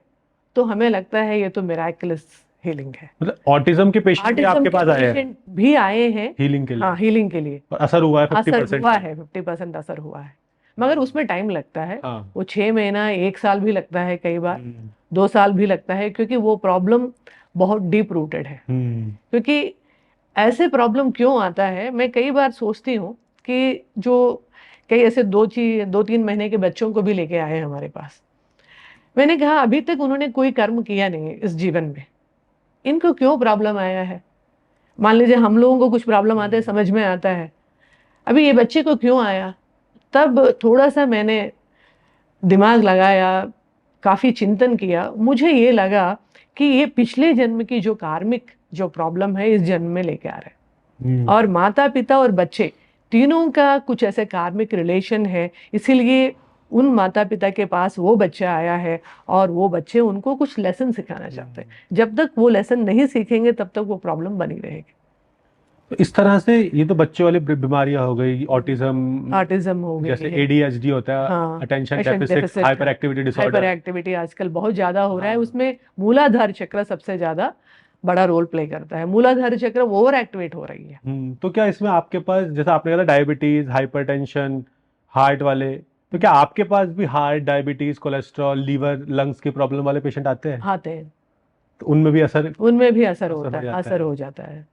तो हमें लगता है ये तो मिराकुलस हीलिंग है। मतलब ऑटिज्म के पेशेंट भी ऑटिज्म आपके के पास आए हैं पेशेंट भी आए हैं, हीलिंग के हाँ, लिए? हीलिंग के लिए। और असर हुआ है फिफ्टी असर परसेंट हुआ है, 50% असर हुआ है, मगर उसमें टाइम लगता है। हाँ। वो 6 महीना, 1 साल भी लगता है, कई बार हम्म। 2 साल भी लगता है, क्योंकि वो प्रॉब्लम बहुत डीप रूटेड है। हम्म। क्योंकि ऐसे प्रॉब्लम क्यों आता है, मैं कई बार सोचती हूँ कि जो कई ऐसे 2-3 महीने के बच्चों को भी लेके आए हैं हमारे पास, मैंने कहा अभी तक उन्होंने कोई कर्म किया नहीं है इस जीवन में, इनको क्यों प्रॉब्लम आया है। मान लीजिए हम लोगों को कुछ प्रॉब्लम आते हैं, समझ में आता है, अभी ये बच्चे को क्यों आया। तब थोड़ा सा मैंने दिमाग लगाया, काफी चिंतन किया, मुझे ये लगा कि ये पिछले जन्म की जो कार्मिक जो प्रॉब्लम है इस जन्म में लेके आ रहे हैं, और माता पिता और बच्चे तीनों का कुछ ऐसे कार्मिक रिलेशन है, इसीलिए उन माता पिता के पास वो बच्चा आया है, और वो बच्चे उनको कुछ लेसन सिखाना चाहते हैं। जब तक वो लेसन नहीं सीखेंगे तब तक वो प्रॉब्लम बनी रहेगी। तो इस तरह से ये तो बच्चों वाली बीमारियां हो गई, ऑटिज्म, ऑटिज्म हो गई जैसे है, एडीएचडी होता है, हाँ, attention attention deficit deficit, hyper activity hyper disorder. Activity आजकल बहुत ज्यादा हो रहा है। हाँ। उसमें मूलाधार चक्र सबसे ज्यादा बड़ा रोल प्ले करता है। मूलाधार चक्र ओवर एक्टिवेट हो रही है। तो क्या इसमें आपके पास, जैसा आपने कहा डायबिटीज, हाइपरटेंशन, हार्ट वाले, तो क्या आपके पास भी heart, diabetes, cholesterol, liver, lungs की प्रॉब्लम वाले पेशेंट आते हैं? आते हैं, तो उनमें भी असर उनमें भी असर असर होता हो है, जाता असर है? हो जाता है।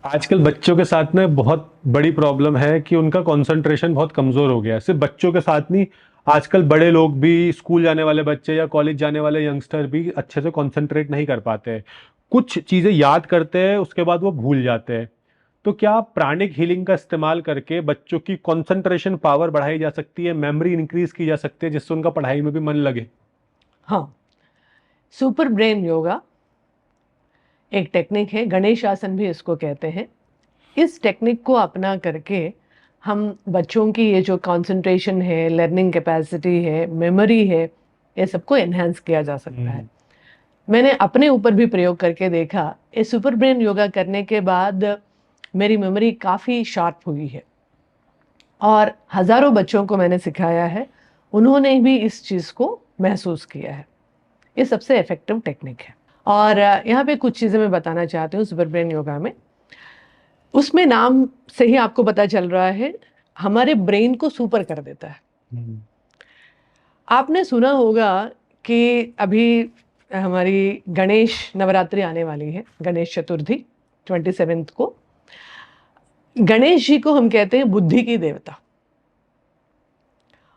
आजकल बच्चों के साथ में बहुत बड़ी प्रॉब्लम है कि उनका कंसंट्रेशन बहुत कमजोर हो गया है। सिर्फ बच्चों के साथ नहीं, आजकल बड़े लोग भी, स्कूल जाने वाले बच्चे या कॉलेज जाने वाले यंगस्टर भी अच्छे से कंसंट्रेट नहीं कर पाते हैं। कुछ चीजें याद करते हैं, उसके बाद वो भूल जाते हैं। तो क्या प्राणिक हीलिंग का इस्तेमाल करके बच्चों की कंसंट्रेशन पावर बढ़ाई जा सकती है, मेमोरी इंक्रीज की जा सकती है, जिससे उनका पढ़ाई में भी मन लगे? हाँ, सुपर ब्रेन योगा एक टेक्निक है, गणेश आसन भी इसको कहते हैं। इस टेक्निक को अपना करके हम बच्चों की ये जो कंसंट्रेशन है, लर्निंग कैपेसिटी है, मेमोरी है, ये सबको एनहांस किया जा सकता है। मैंने अपने ऊपर भी प्रयोग करके देखा। ये सुपर ब्रेन योगा करने के बाद मेरी मेमोरी काफ़ी शार्प हुई है, और हज़ारों बच्चों को मैंने सिखाया है, उन्होंने भी इस चीज़ को महसूस किया है। ये सबसे इफ़ेक्टिव टेक्निक है। और यहाँ पे कुछ चीज़ें मैं बताना चाहती हूँ सुपर ब्रेन योगा में। उसमें नाम से ही आपको पता चल रहा है, हमारे ब्रेन को सुपर कर देता है। आपने सुना होगा कि अभी हमारी गणेश नवरात्रि आने वाली है, गणेश चतुर्थी 27 को। गणेश जी को हम कहते हैं बुद्धि की देवता,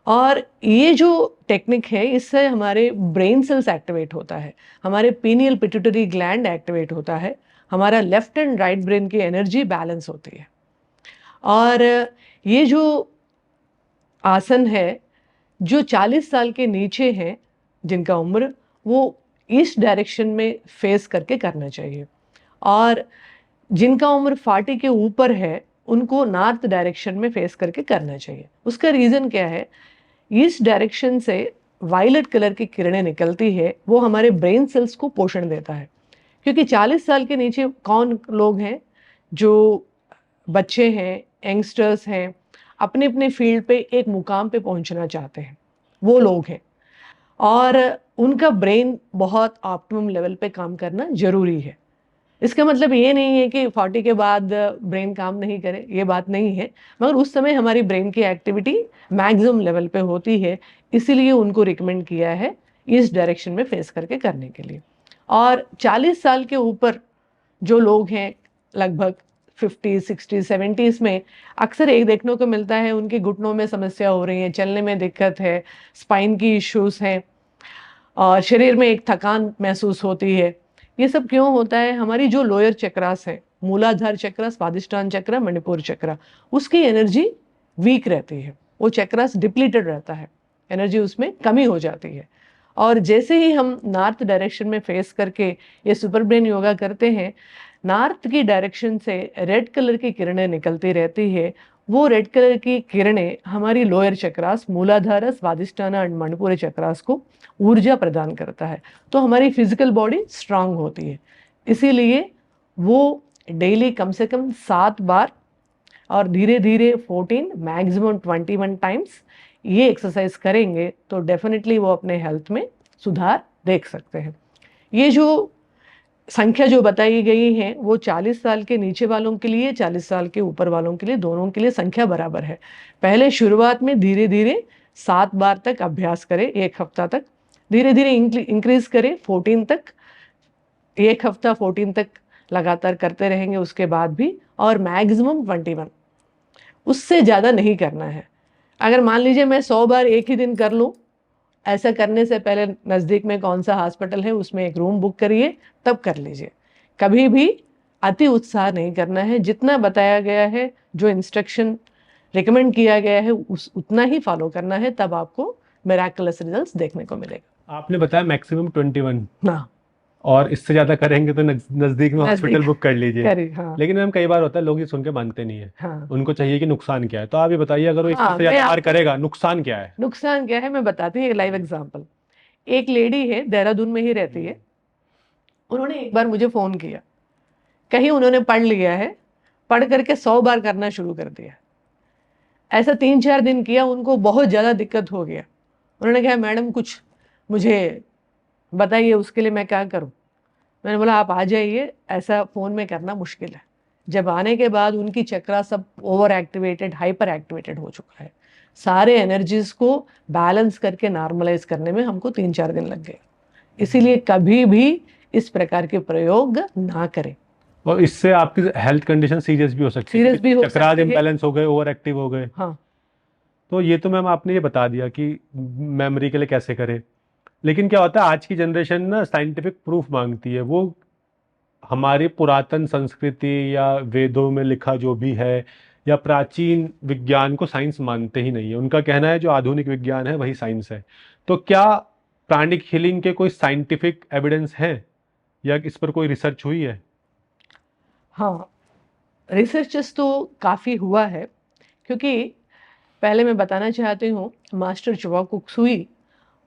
और ये जो टेक्निक है इससे हमारे ब्रेन सेल्स एक्टिवेट होता है, हमारे पीनियल पिट्यूटरी ग्लैंड एक्टिवेट होता है, हमारा लेफ्ट एंड राइट ब्रेन की एनर्जी बैलेंस होती है। और ये जो आसन है, जो 40 साल के नीचे हैं जिनका उम्र, वो ईस्ट डायरेक्शन में फेस करके करना चाहिए, और जिनका उम्र 40 के ऊपर है उनको नॉर्थ डायरेक्शन में फेस करके करना चाहिए। उसका रीज़न क्या है? ईस्ट डायरेक्शन से वायलेट कलर की किरणें निकलती है, वो हमारे ब्रेन सेल्स को पोषण देता है। क्योंकि 40 साल के नीचे कौन लोग हैं? जो बच्चे हैं, यंगस्टर्स हैं, अपने अपने फील्ड पे एक मुकाम पे पहुंचना चाहते हैं, वो लोग हैं, और उनका ब्रेन बहुत ऑप्टिमम लेवल पे काम करना जरूरी है। इसका मतलब ये नहीं है कि 40 के बाद ब्रेन काम नहीं करे, ये बात नहीं है, मगर उस समय हमारी ब्रेन की एक्टिविटी मैक्सिमम लेवल पे होती है, इसीलिए उनको रिकमेंड किया है इस डायरेक्शन में फेस करके करने के लिए। और 40 साल के ऊपर जो लोग हैं, लगभग 50, 60, 70s में अक्सर एक देखने को मिलता है, उनके घुटनों में समस्या हो रही है, चलने में दिक्कत है, स्पाइन की इश्यूज हैं, और शरीर में एक थकान महसूस होती है। ये सब क्यों होता है? हमारी जो लोअर चक्रास है, मूलाधार चक्र, स्वादिष्टान चक्र, मणिपुर चक्र, उसकी एनर्जी वीक रहती है, वो चक्रास डिप्लीटेड रहता है, एनर्जी उसमें कमी हो जाती है। और जैसे ही हम नॉर्थ डायरेक्शन में फेस करके ये सुपर ब्रेन योगा करते हैं, नॉर्थ की डायरेक्शन से रेड कलर की किरणें निकलती रहती है, वो रेड कलर की किरणें हमारी लोअर चक्रास, मूलाधार, स्वादिष्टान और मणिपुरी चक्रास को ऊर्जा प्रदान करता है, तो हमारी फिजिकल बॉडी स्ट्रांग होती है। इसीलिए वो डेली कम से कम 7 बार और धीरे धीरे 14, मैक्सिमम 21 टाइम्स ये एक्सरसाइज करेंगे तो डेफिनेटली वो अपने हेल्थ में सुधार देख सकते हैं। ये जो संख्या जो बताई गई है वो 40 साल के नीचे वालों के लिए, 40 साल के ऊपर वालों के लिए, दोनों के लिए संख्या बराबर है। पहले शुरुआत में धीरे धीरे 7 बार तक अभ्यास करें, 1 हफ्ता तक, धीरे धीरे इंक्रीज करें 14 तक, 1 हफ्ता 14 तक लगातार करते रहेंगे उसके बाद भी, और मैक्सिमम 21, उससे ज़्यादा नहीं करना है। अगर मान लीजिए मैं 100 बार एक ही दिन कर लूँ, ऐसा करने से पहले नज़दीक में कौन सा हॉस्पिटल है उसमें एक रूम बुक करिए, तब कर लीजिए। कभी भी अति उत्साह नहीं करना है, जितना बताया गया है, जो इंस्ट्रक्शन रिकमेंड किया गया है उतना ही फॉलो करना है, तब आपको मिराकुलस रिजल्ट्स देखने को मिलेगा। आपने बताया मैक्सिमम 21, हाँ, और इससे ज्यादा करेंगे तो नजदीक में हॉस्पिटल बुक कर लीजिए। हाँ, लेकिन मैम कई बार होता है लोग ये सुन के मानते नहीं है, हाँ, उनको चाहिए कि नुकसान क्या है। तो आप ये बताइए, अगर वो इससे हाँ, ज्यादा बार करेगा नुकसान क्या है? नुकसान क्या है मैं बताती हूँ, एक लाइव एग्जांपल। एक लेडी है, देहरादून में ही रहती है, उन्होंने एक बार मुझे फ़ोन किया, कहीं उन्होंने पढ़ लिया है, पढ़ करके 100 बार करना शुरू कर दिया। ऐसा 3-4 दिन किया, उनको बहुत ज़्यादा दिक्कत हो गया। उन्होंने कहा मैडम कुछ मुझे बताइए, उसके लिए मैं क्या करूं? मैंने बोला आप आ जाइए, ऐसा फ़ोन में करना मुश्किल है। जब आने के बाद उनकी चक्रा सब ओवर एक्टिवेटेड, हाइपर एक्टिवेटेड हो चुका है, सारे एनर्जीज को बैलेंस करके नॉर्मलाइज करने में हमको 3-4 दिन लग गए। इसीलिए कभी भी इस प्रकार के प्रयोग ना करें। और इससे आपकी हेल्थ कंडीशन सीरियस भी हो सकती है, सीरियस भी हो चक्रास सकती है। इम्बैलेंस हो गए, ओवर एक्टिव हो गए। हाँ, तो ये तो मैम आपने ये बता दिया कि मेमोरी के लिए कैसे करें। लेकिन क्या होता है, आज की जनरेशन ना साइंटिफिक प्रूफ मांगती है। वो हमारी पुरातन संस्कृति या वेदों में लिखा जो भी है या प्राचीन विज्ञान को साइंस मानते ही नहीं है। उनका कहना है जो आधुनिक विज्ञान है वही साइंस है। तो क्या प्राणिक हीलिंग के कोई साइंटिफिक एविडेंस है, या इस पर कोई रिसर्च हुई है? हाँ, रिसर्चेस तो काफ़ी हुआ है, क्योंकि पहले मैं बताना चाहती हूँ, मास्टर चुवा कुक्सुई,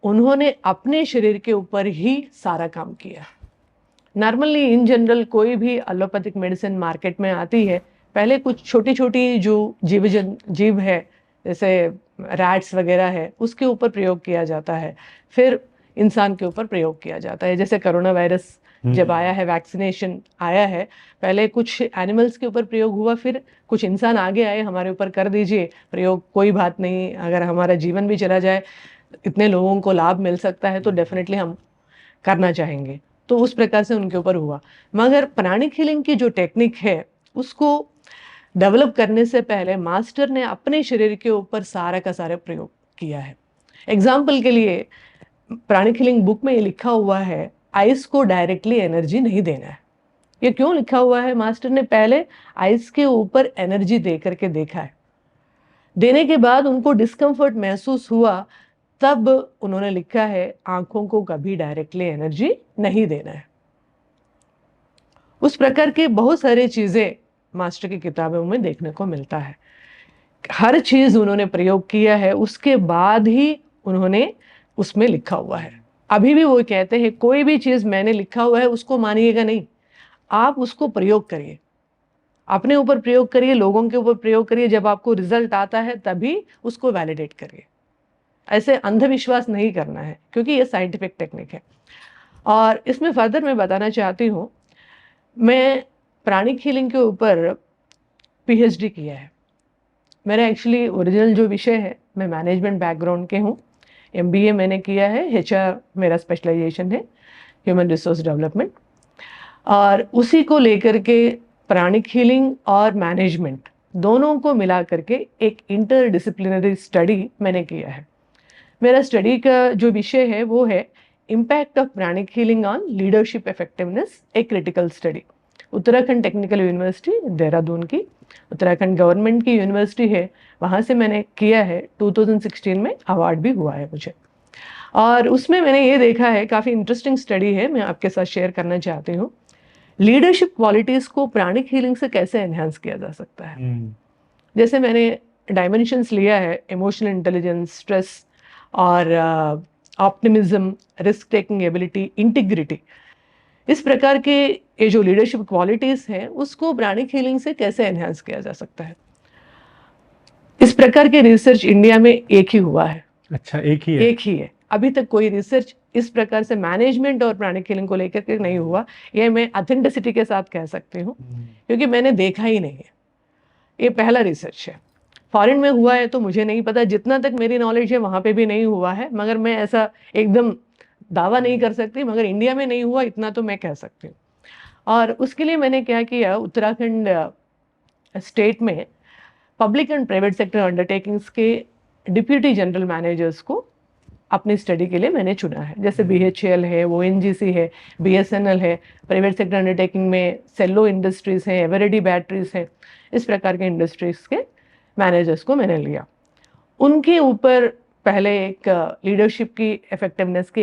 उन्होंने अपने शरीर के ऊपर ही सारा काम किया। नॉर्मली इन जनरल कोई भी एलोपैथिक मेडिसिन मार्केट में आती है, पहले कुछ छोटी छोटी जो जीव है, जैसे रैट्स वगैरह है, उसके ऊपर प्रयोग किया जाता है, फिर इंसान के ऊपर प्रयोग किया जाता है। जैसे कोरोना वायरस जब आया है, वैक्सीनेशन आया है, पहले कुछ एनिमल्स के ऊपर प्रयोग हुआ, फिर कुछ इंसान आगे आए, हमारे ऊपर कर दीजिए प्रयोग, कोई बात नहीं, अगर हमारा जीवन भी चला जाए, इतने लोगों को लाभ मिल सकता है तो डेफिनेटली हम करना चाहेंगे। तो उस प्रकार से उनके ऊपर हुआ। मगर प्राणिक हीलिंग की जो टेक्निक है, उसको डेवलप करने से पहले मास्टर ने अपने शरीर के ऊपर सारा का सारा प्रयोग किया है। एग्जाम्पल के लिए प्राणिक हीलिंग बुक में ये लिखा हुआ है, आइस को डायरेक्टली एनर्जी नहीं देना है। ये क्यों लिखा हुआ है? मास्टर ने पहले आइस के ऊपर एनर्जी दे करके देखा है, देने के बाद उनको डिस्कम्फर्ट महसूस हुआ, तब उन्होंने लिखा है आंखों को कभी डायरेक्टली एनर्जी नहीं देना है। उस प्रकार के बहुत सारे चीजें मास्टर की किताबों में देखने को मिलता है। हर चीज उन्होंने प्रयोग किया है, उसके बाद ही उन्होंने उसमें लिखा हुआ है। अभी भी वो कहते हैं कोई भी चीज मैंने लिखा हुआ है उसको मानिएगा नहीं, आप उसको प्रयोग करिए, अपने ऊपर प्रयोग करिए, लोगों के ऊपर प्रयोग करिए। जब आपको रिजल्ट आता है तभी उसको वैलिडेट करिए। ऐसे अंधविश्वास नहीं करना है, क्योंकि ये साइंटिफिक टेक्निक है। और इसमें फर्दर मैं बताना चाहती हूँ, मैं प्राणिक हीलिंग के ऊपर पीएचडी किया है। मेरा एक्चुअली ओरिजिनल जो विषय है, मैं मैनेजमेंट बैकग्राउंड के हूँ। एमबीए मैंने किया है, एचआर मेरा स्पेशलाइजेशन है, ह्यूमन रिसोर्स डेवलपमेंट। और उसी को लेकर के प्राणिक हीलिंग और मैनेजमेंट दोनों को मिला करके एक इंटरडिसिप्लिनरी स्टडी मैंने किया है। मेरा स्टडी का जो विषय है वो है impact of pranic healing on leadership effectiveness, a critical study. Uttarakhand Technical University Dehradun की, उत्तराखंड गवर्नमेंट की यूनिवर्सिटी है, वहाँ से मैंने किया है। 2016 में अवार्ड भी हुआ है मुझे। और उसमें मैंने ये देखा है, काफ़ी इंटरेस्टिंग स्टडी है, मैं आपके साथ शेयर करना चाहती हूँ। लीडरशिप क्वालिटीज़ को प्राणिक हीलिंग से कैसे एनहांस किया जा सकता है। जैसे मैंने डायमेंशंस लिया है, इमोशनल इंटेलिजेंस, स्ट्रेस और optimism, risk taking ability, integrity. इस प्रकार के ये जो लीडरशिप क्वालिटीज़ हैं उसको प्राणिक हीलिंग से कैसे एनहांस किया जा सकता है। इस प्रकार के रिसर्च इंडिया में एक ही हुआ है। अच्छा, एक ही है? एक ही है। अभी तक कोई रिसर्च इस प्रकार से मैनेजमेंट और प्राणिक हीलिंग को लेकर के नहीं हुआ। ये मैं ऑथेंटिसिटी के साथ कह सकती हूँ, क्योंकि मैंने देखा ही नहीं है। ये पहला रिसर्च है। फॉरेन में हुआ है तो मुझे नहीं पता, जितना तक मेरी नॉलेज है वहाँ पे भी नहीं हुआ है, मगर मैं ऐसा एकदम दावा नहीं कर सकती, मगर इंडिया में नहीं हुआ इतना तो मैं कह सकती हूँ। और उसके लिए मैंने क्या किया, उत्तराखंड स्टेट में public and private sector undertakings के डिप्यूटी जनरल मैनेजर्स को अपनी स्टडी के लिए मैंने चुना है। जैसे BHEL है, ONGC है, BSNL है, प्राइवेट सेक्टर अंडरटेकिंग में सेल्लो इंडस्ट्रीज हैं, एवरेडी बैटरीज हैं, इस प्रकार के इंडस्ट्रीज के मैनेजर्स को मैंने लिया। उनके ऊपर पहले एक लीडरशिप की इफेक्टिवनेस की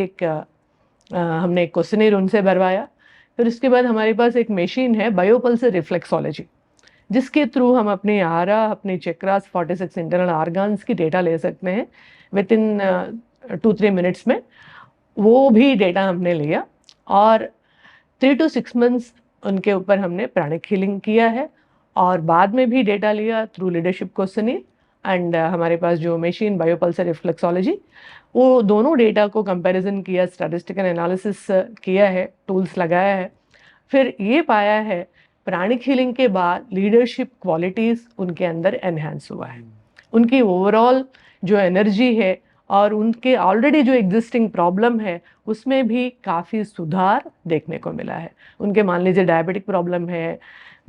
हमने एक क्वेश्चनर उनसे भरवाया। फिर उसके बाद हमारे पास एक मशीन है, बायोपल्सर रिफ्लेक्सोलॉजी, जिसके थ्रू हम अपने आरा, अपने चक्रास, 46 इंटरनल ऑर्गन्स की डेटा ले सकते हैं विद इन 2-3 मिनट्स में। वो भी डेटा हमने लिया और 3 to 6 मंथ्स उनके ऊपर हमने प्राणिक हीलिंग किया है। और बाद में भी डेटा लिया थ्रू लीडरशिप क्वेश्चनर एंड हमारे पास जो मशीन बायोपल्सर रिफ्लेक्सोलॉजी, वो दोनों डेटा को कंपैरिजन किया, स्टैटिस्टिकल एनालिसिस किया है, टूल्स लगाया है। फिर ये पाया है प्राणिक हीलिंग के बाद लीडरशिप क्वालिटीज़ उनके अंदर एनहांस हुआ है। उनकी ओवरऑल जो एनर्जी है और उनके ऑलरेडी जो एग्जिस्टिंग प्रॉब्लम है उसमें भी काफ़ी सुधार देखने को मिला है। उनके मान लीजिए डायबिटिक प्रॉब्लम है,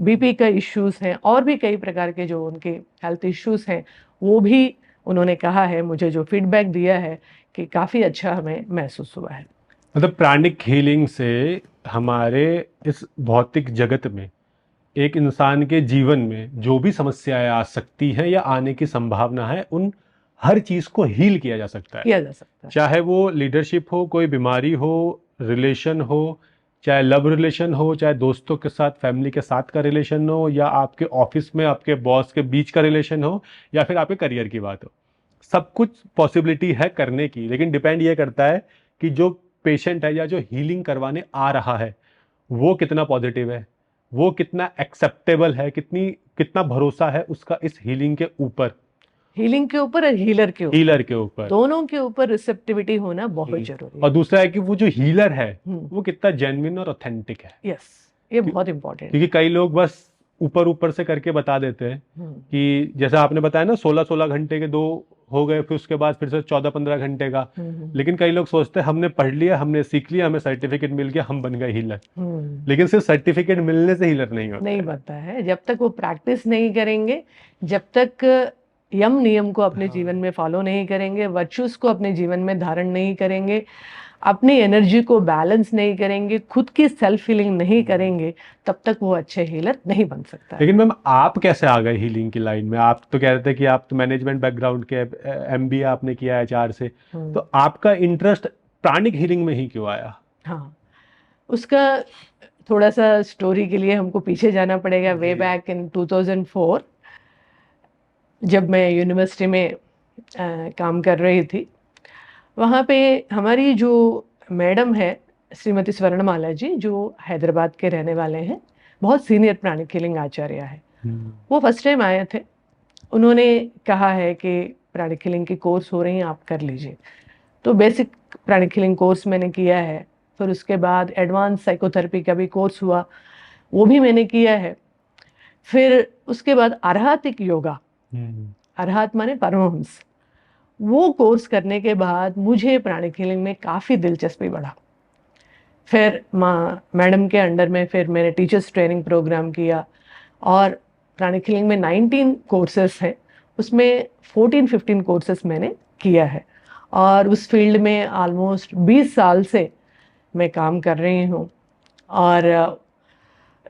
BP का इश्यूज़ हैं, और भी कई प्रकार के जो उनके हेल्थ इश्यूज़ हैं, वो भी उन्होंने कहा है, मुझे जो फीडबैक दिया है कि काफ़ी अच्छा हमें महसूस हुआ है। मतलब प्राणिक हीलिंग से हमारे इस भौतिक जगत में एक इंसान के जीवन में जो भी समस्याएं आ सकती हैं या आने की संभावना है, उन हर चीज को हील किया जा सकता है। किया जा सकता है। चाहे वो लीडरशिप हो, कोई बीमारी हो, रिलेशन हो, चाहे लव रिलेशन हो, चाहे दोस्तों के साथ, फैमिली के साथ का रिलेशन हो, या आपके ऑफिस में आपके बॉस के बीच का रिलेशन हो, या फिर आपके करियर की बात हो। सब कुछ पॉसिबिलिटी है करने की, लेकिन डिपेंड ये करता है कि जो पेशेंट है या जो हीलिंग करवाने आ रहा है वो कितना पॉजिटिव है, वो कितना एक्सेप्टेबल है, कितना भरोसा है उसका इस हीलिंग के ऊपर, हीलिंग के ऊपर और हीलर के ऊपर, दोनों के ऊपर रिसेप्टिविटी होना बहुत जरूरी है। और दूसरा है कि वो जो हीलर है वो कितना जेन्युइन और ऑथेंटिक है। यस, ये बहुत इंपॉर्टेंट। क्योंकि कई लोग बस ऊपर से करके बता देते हैं कि जैसा आपने बताया ना, 16 घंटे के 2 हो गए, फिर उसके बाद फिर से 14-15 घंटे का। लेकिन कई लोग सोचते हैं हमने पढ़ लिया, हमने सीख लिया, हमें सर्टिफिकेट मिल गया, हम बन गए हीलर। लेकिन सिर्फ सर्टिफिकेट मिलने से हीलर नहीं होता, नहीं बनता है। जब तक वो प्रैक्टिस नहीं करेंगे, जब तक यम नियम को अपने हाँ। जीवन में फॉलो नहीं करेंगे, वर्चुअस को अपने जीवन में धारण नहीं करेंगे, अपनी एनर्जी को बैलेंस नहीं करेंगे, खुद की सेल्फ हीलिंग नहीं करेंगे, तब तक वो अच्छे हीलर नहीं बन सकता है। लेकिन मैम आप कैसे आ गए हीलिंग की लाइन में? आप तो कह रहे थे कि आप तो मैनेजमेंट बैकग्राउंड के, एमबीए आपने किया है 4 से, तो आपका इंटरेस्ट प्राणिक हीलिंग में ही क्यों आया? हाँ, उसका थोड़ा सा स्टोरी के लिए हमको पीछे जाना पड़ेगा। वे जी। बैक इन 2004 जब मैं यूनिवर्सिटी में काम कर रही थी, वहाँ पे हमारी जो मैडम है श्रीमती स्वर्णमाला जी, जो हैदराबाद के रहने वाले हैं, बहुत सीनियर प्राणिक हीलिंग आचार्य है। वो फर्स्ट टाइम आए थे। उन्होंने कहा है कि प्राणिक हीलिंग की कोर्स हो रही हैं, आप कर लीजिए। तो बेसिक प्राणिक हीलिंग कोर्स मैंने किया है, फिर उसके बाद एडवांस साइकोथेरेपी का भी कोर्स हुआ, वो भी मैंने किया है। फिर उसके बाद आध्यात्मिक योगा, अरहत माने परमहंस, वो कोर्स करने के बाद मुझे प्राणिक हीलिंग में काफ़ी दिलचस्पी बढ़ा। फिर मैडम के अंडर में फिर मैंने टीचर्स ट्रेनिंग प्रोग्राम किया, और प्राणिक हीलिंग में 19 कोर्सेस हैं, उसमें 14-15 कोर्सेस मैंने किया है, और उस फील्ड में ऑलमोस्ट 20 साल से मैं काम कर रही हूँ। और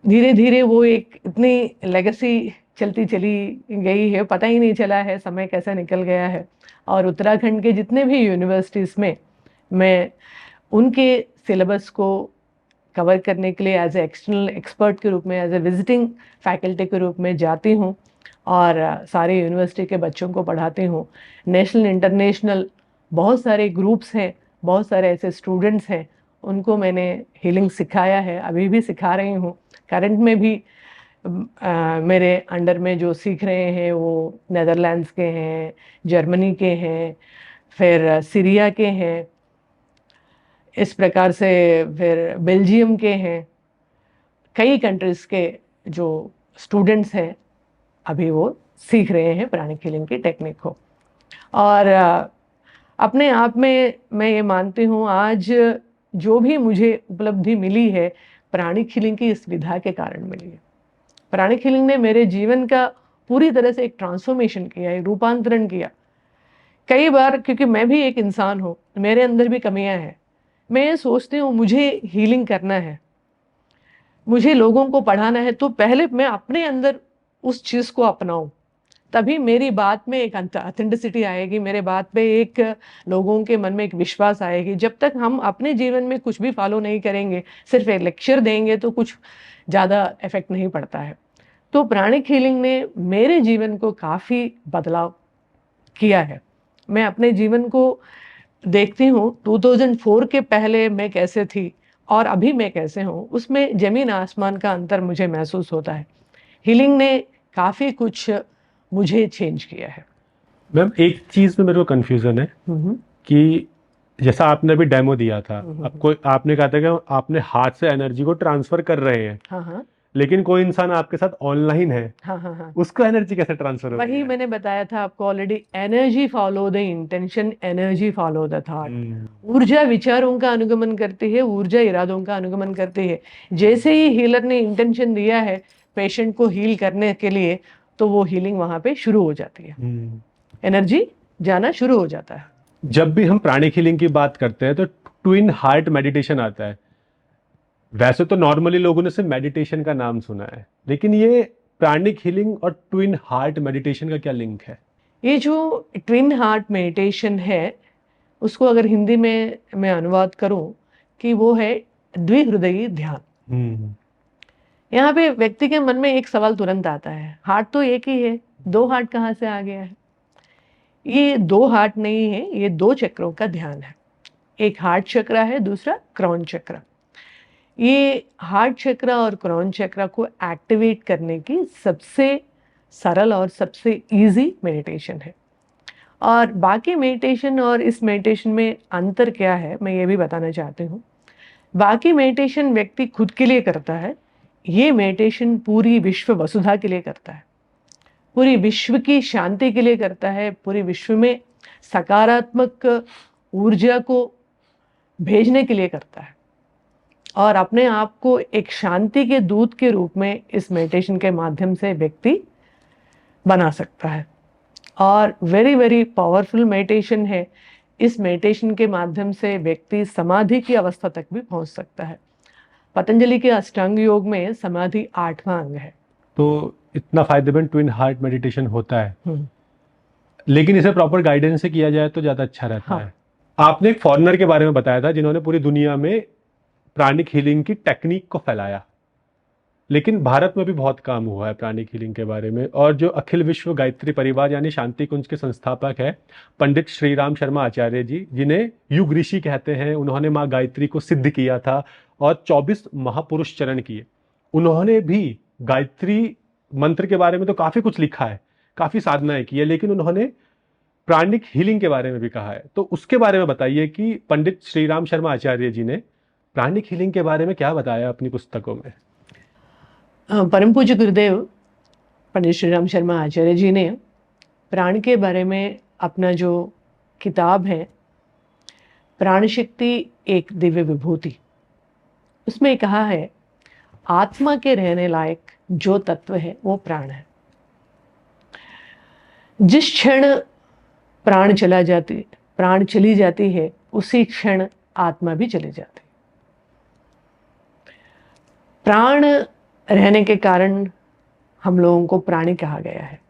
धीरे धीरे वो एक इतनी लेगेसी चलती चली गई है, पता ही नहीं चला है समय कैसा निकल गया है। और उत्तराखंड के जितने भी यूनिवर्सिटीज़ में मैं उनके सिलेबस को कवर करने के लिए एज ए एक्सटर्नल एक्सपर्ट के रूप में, एज ए विजिटिंग फैकल्टी के रूप में जाती हूँ, और सारे यूनिवर्सिटी के बच्चों को पढ़ाती हूँ। नेशनल इंटरनेशनल बहुत सारे ग्रुप्स हैं, बहुत सारे ऐसे स्टूडेंट्स हैं, उनको मैंने हीलिंग सिखाया है, अभी भी सिखा रही हूँ। करंट में भी मेरे अंडर में जो सीख रहे हैं वो नेदरलैंड्स के हैं, जर्मनी के हैं, फिर सीरिया के हैं, इस प्रकार से फिर बेल्जियम के हैं, कई कंट्रीज़ के जो स्टूडेंट्स हैं अभी वो सीख रहे हैं प्राणिक हीलिंग की टेक्निक को। और अपने आप में मैं ये मानती हूँ, आज जो भी मुझे उपलब्धि मिली है, प्राणिक हीलिंग की इस विधा के कारण मिली है। प्राणिक हीलिंग ने मेरे जीवन का पूरी तरह से एक ट्रांसफॉर्मेशन किया है, रूपांतरण किया। कई बार क्योंकि मैं भी एक इंसान हूँ, मेरे अंदर भी कमियां हैं, मैं ये सोचती हूँ मुझे हीलिंग करना है, मुझे लोगों को पढ़ाना है, तो पहले मैं अपने अंदर उस चीज़ को अपनाऊं, तभी मेरी बात में एक ऑथेंटिसिटी आएगी, मेरे बात पे एक लोगों के मन में एक विश्वास आएगी। जब तक हम अपने जीवन में कुछ भी फॉलो नहीं करेंगे, सिर्फ एक लेक्चर देंगे, तो कुछ ज़्यादा इफेक्ट नहीं पड़ता है। तो प्राणिक हीलिंग ने मेरे जीवन को काफ़ी बदलाव किया है। मैं अपने जीवन को देखती हूँ 2004 के पहले मैं कैसे थी और अभी मैं कैसे हूँ, उसमें ज़मीन आसमान का अंतर मुझे महसूस होता है। हीलिंग ने काफ़ी कुछ मुझे चेंज किया है। मैम एक चीज में मेरे को कंफ्यूजन है कि जैसा आपने अभी डेमो दिया था, आपको आपने कहा था कि आपने हाथ से एनर्जी को ट्रांसफर कर रहे हैं, हाँ हाँ लेकिन कोई इंसान आपके साथ ऑनलाइन है, हाँ हाँ हाँ, उसको एनर्जी कैसे ट्रांसफर हो रही वही है? मैंने बताया था आपको already. Energy follow the intention, energy follow the thought. ऊर्जा विचारों का अनुगमन करती है, ऊर्जा इरादों का अनुगमन करती है। जैसे ही हीलर ने इंटेंशन दिया है पेशेंट को हील करने के लिए, तो वो हीलिंग वहां पे शुरू हो जाती है, एनर्जी जाना शुरू हो जाता है। जब भी हम प्राणिक हीलिंग की बात करते हैं तो ट्विन हार्ट मेडिटेशन आता है। वैसे तो नॉर्मली लोगों ने सिर्फ मेडिटेशन का नाम सुना है, लेकिन ये प्राणिक हीलिंग और ट्विन हार्ट मेडिटेशन का क्या लिंक है? ये जो ट्विन हार्ट मेडिटेशन है, उसको अगर हिंदी में मैं अनुवाद करूं कि वो है द्विहृदयी ध्यान। यहाँ पे व्यक्ति के मन में एक सवाल तुरंत आता है, हार्ट तो एक ही है, दो हार्ट कहाँ से आ गया है? ये दो हार्ट नहीं है, ये दो चक्रों का ध्यान है। एक हार्ट चक्र है, दूसरा क्राउन चक्र। ये हार्ट चक्र और क्राउन चक्र को एक्टिवेट करने की सबसे सरल और सबसे इजी मेडिटेशन है। और बाकी मेडिटेशन और इस मेडिटेशन में अंतर क्या है, मैं ये भी बताना चाहती हूँ। बाकी मेडिटेशन व्यक्ति खुद के लिए करता है, ये मेडिटेशन पूरी विश्व वसुधा के लिए करता है, पूरी विश्व की शांति के लिए करता है, पूरी विश्व में सकारात्मक ऊर्जा को भेजने के लिए करता है, और अपने आप को एक शांति के दूत के रूप में इस मेडिटेशन के माध्यम से व्यक्ति बना सकता है। और वेरी वेरी पावरफुल मेडिटेशन है। इस मेडिटेशन के माध्यम से व्यक्ति समाधि की अवस्था तक भी पहुंच सकता है। पतंजलि के अष्टांग योग में समाधि 8वां अंग है। तो इतना फायदेमंद ट्विन हार्ट मेडिटेशन होता है, हम्म, लेकिन इसे प्रॉपर गाइडेंस से किया जाए तो ज़्यादा अच्छा रहता हाँ। है। आपने एक फॉरेनर के बारे में बताया था जिन्होंने पूरी दुनिया में प्राणिक हीलिंग की टेक्निक को फैलाया, लेकिन भारत में भी बहुत काम हुआ है प्राणिक हीलिंग के बारे में। और जो अखिल विश्व गायत्री परिवार यानी शांति कुंज के संस्थापक है पंडित श्री राम शर्मा आचार्य जी, जिन्हें युग ऋषि कहते हैं, उन्होंने माँ गायत्री को सिद्ध किया था और 24 महापुरुष चरण किए। उन्होंने भी गायत्री मंत्र के बारे में तो काफी कुछ लिखा है, काफी साधनाएं की है, लेकिन उन्होंने प्राणिक हीलिंग के बारे में भी कहा है। तो उसके बारे में बताइए कि पंडित श्री राम शर्मा आचार्य जी ने प्राणिक हीलिंग के बारे में क्या बताया अपनी पुस्तकों में। परम पूज्य गुरुदेव पंडित श्री राम शर्मा आचार्य जी ने प्राण के बारे में अपना जो किताब है प्राण शक्ति एक दिव्य विभूति, उसमें कहा है आत्मा के रहने लायक जो तत्व है वो प्राण है। जिस क्षण प्राण चली जाती है उसी क्षण आत्मा भी चली जाती है। प्राण रहने के कारण हम लोगों को प्राणी कहा गया है।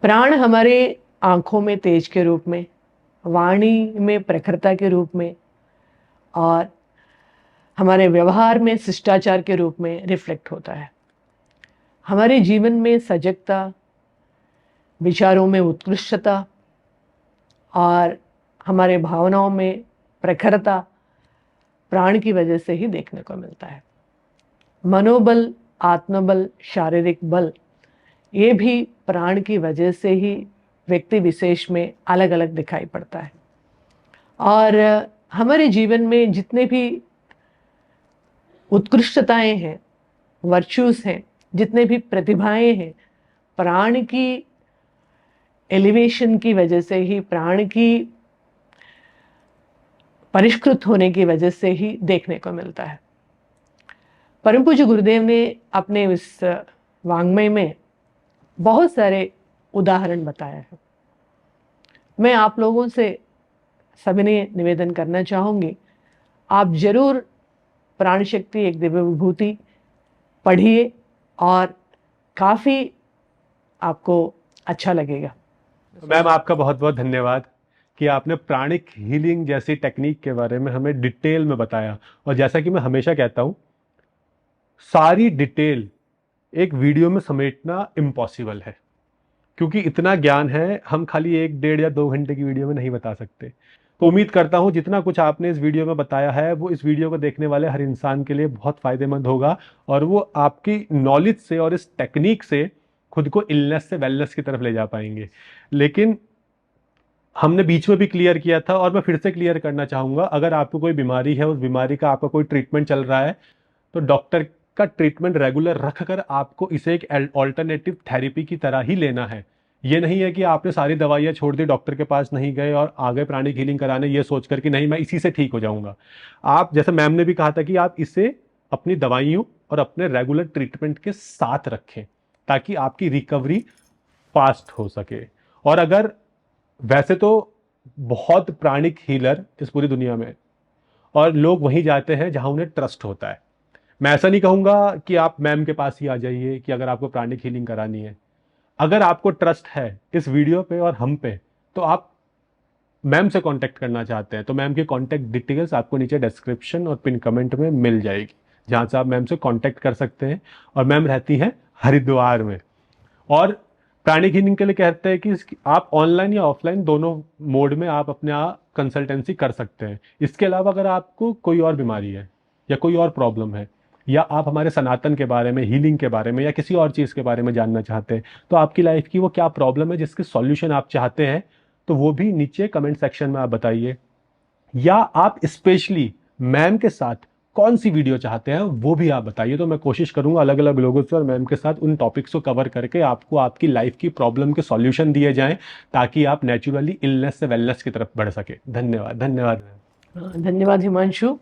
प्राण हमारे आंखों में तेज के रूप में, वाणी में प्रखरता के रूप में और हमारे व्यवहार में शिष्टाचार के रूप में रिफ्लेक्ट होता है। हमारे जीवन में सजगता, विचारों में उत्कृष्टता और हमारे भावनाओं में प्रखरता प्राण की वजह से ही देखने को मिलता है। मनोबल, आत्मबल, शारीरिक बल, ये भी प्राण की वजह से ही व्यक्ति विशेष में अलग अलग दिखाई पड़ता है। और हमारे जीवन में जितने भी उत्कृष्टताएं हैं, वर्च्यूज हैं, जितने भी प्रतिभाएं हैं, प्राण की एलिवेशन की वजह से ही, प्राण की परिष्कृत होने की वजह से ही देखने को मिलता है। परम पूज्य गुरुदेव ने अपने इस वाङ्मय में बहुत सारे उदाहरण बताया है। मैं आप लोगों से सभी ने निवेदन करना चाहूँगी, आप जरूर प्राण शक्ति एक दिव्य विभूति पढ़िए और काफ़ी आपको अच्छा लगेगा। मैम, आपका बहुत बहुत धन्यवाद कि आपने प्राणिक हीलिंग जैसी टेक्निक के बारे में हमें डिटेल में बताया। और जैसा कि मैं हमेशा कहता हूँ, सारी डिटेल एक वीडियो में समेटना इम्पॉसिबल है, क्योंकि इतना ज्ञान है हम खाली 1, 1.5 या 2 घंटे की वीडियो में नहीं बता सकते। तो उम्मीद करता हूँ जितना कुछ आपने इस वीडियो में बताया है वो इस वीडियो को देखने वाले हर इंसान के लिए बहुत फायदेमंद होगा और वो आपकी नॉलेज से और इस टेक्निक से खुद को इलनेस से वेलनेस की तरफ ले जा पाएंगे। लेकिन हमने बीच में भी क्लियर किया था और मैं फिर से क्लियर करना चाहूँगा, अगर आपको कोई बीमारी है, उस बीमारी का आपका कोई ट्रीटमेंट चल रहा है, तो डॉक्टर का ट्रीटमेंट रेगुलर रखकर आपको इसे एक ऑल्टरनेटिव थेरेपी की तरह ही लेना है। ये नहीं है कि आपने सारी दवाइयाँ छोड़ दी, डॉक्टर के पास नहीं गए और आ गए प्राणिक हीलिंग कराने ये सोचकर कि नहीं मैं इसी से ठीक हो जाऊंगा। आप, जैसे मैम ने भी कहा था, कि आप इसे अपनी दवाइयों और अपने रेगुलर ट्रीटमेंट के साथ रखें ताकि आपकी रिकवरी फास्ट हो सके। और अगर, वैसे तो बहुत प्राणिक हीलर इस पूरी दुनिया में, और लोग वहीं जाते हैं जहां उन्हें ट्रस्ट होता है। मैं ऐसा नहीं कहूंगा कि आप मैम के पास ही आ जाइए कि अगर आपको प्राणिक हीलिंग करानी है। अगर आपको ट्रस्ट है इस वीडियो पे और हम पे, तो आप मैम से कांटेक्ट करना चाहते हैं तो मैम की कांटेक्ट डिटेल्स आपको नीचे डिस्क्रिप्शन और पिन कमेंट में मिल जाएगी, जहां से आप मैम से कांटेक्ट कर सकते हैं। और मैम रहती हैं हरिद्वार में। और प्राणिक हीलिंग के लिए कहते हैं कि आप ऑनलाइन या ऑफलाइन दोनों मोड में आप अपने कंसल्टेंसी कर सकते हैं। इसके अलावा अगर आपको कोई और बीमारी है या कोई और प्रॉब्लम है, या आप हमारे सनातन के बारे में, हीलिंग के बारे में या किसी और चीज़ के बारे में जानना चाहते हैं, तो आपकी लाइफ की वो क्या प्रॉब्लम है जिसके सॉल्यूशन आप चाहते हैं, तो वो भी नीचे कमेंट सेक्शन में आप बताइए। या आप स्पेशली मैम के साथ कौन सी वीडियो चाहते हैं वो भी आप बताइए, तो मैं कोशिश करूंगा अलग अलग लोगों से और मैम के साथ उन टॉपिक्स को कवर करके आपको आपकी लाइफ की प्रॉब्लम के सॉल्यूशन दिए जाएं, ताकि आप नेचुरली इलनेस से वेलनेस की तरफ बढ़ सके। धन्यवाद। धन्यवाद। धन्यवाद हिमांशु।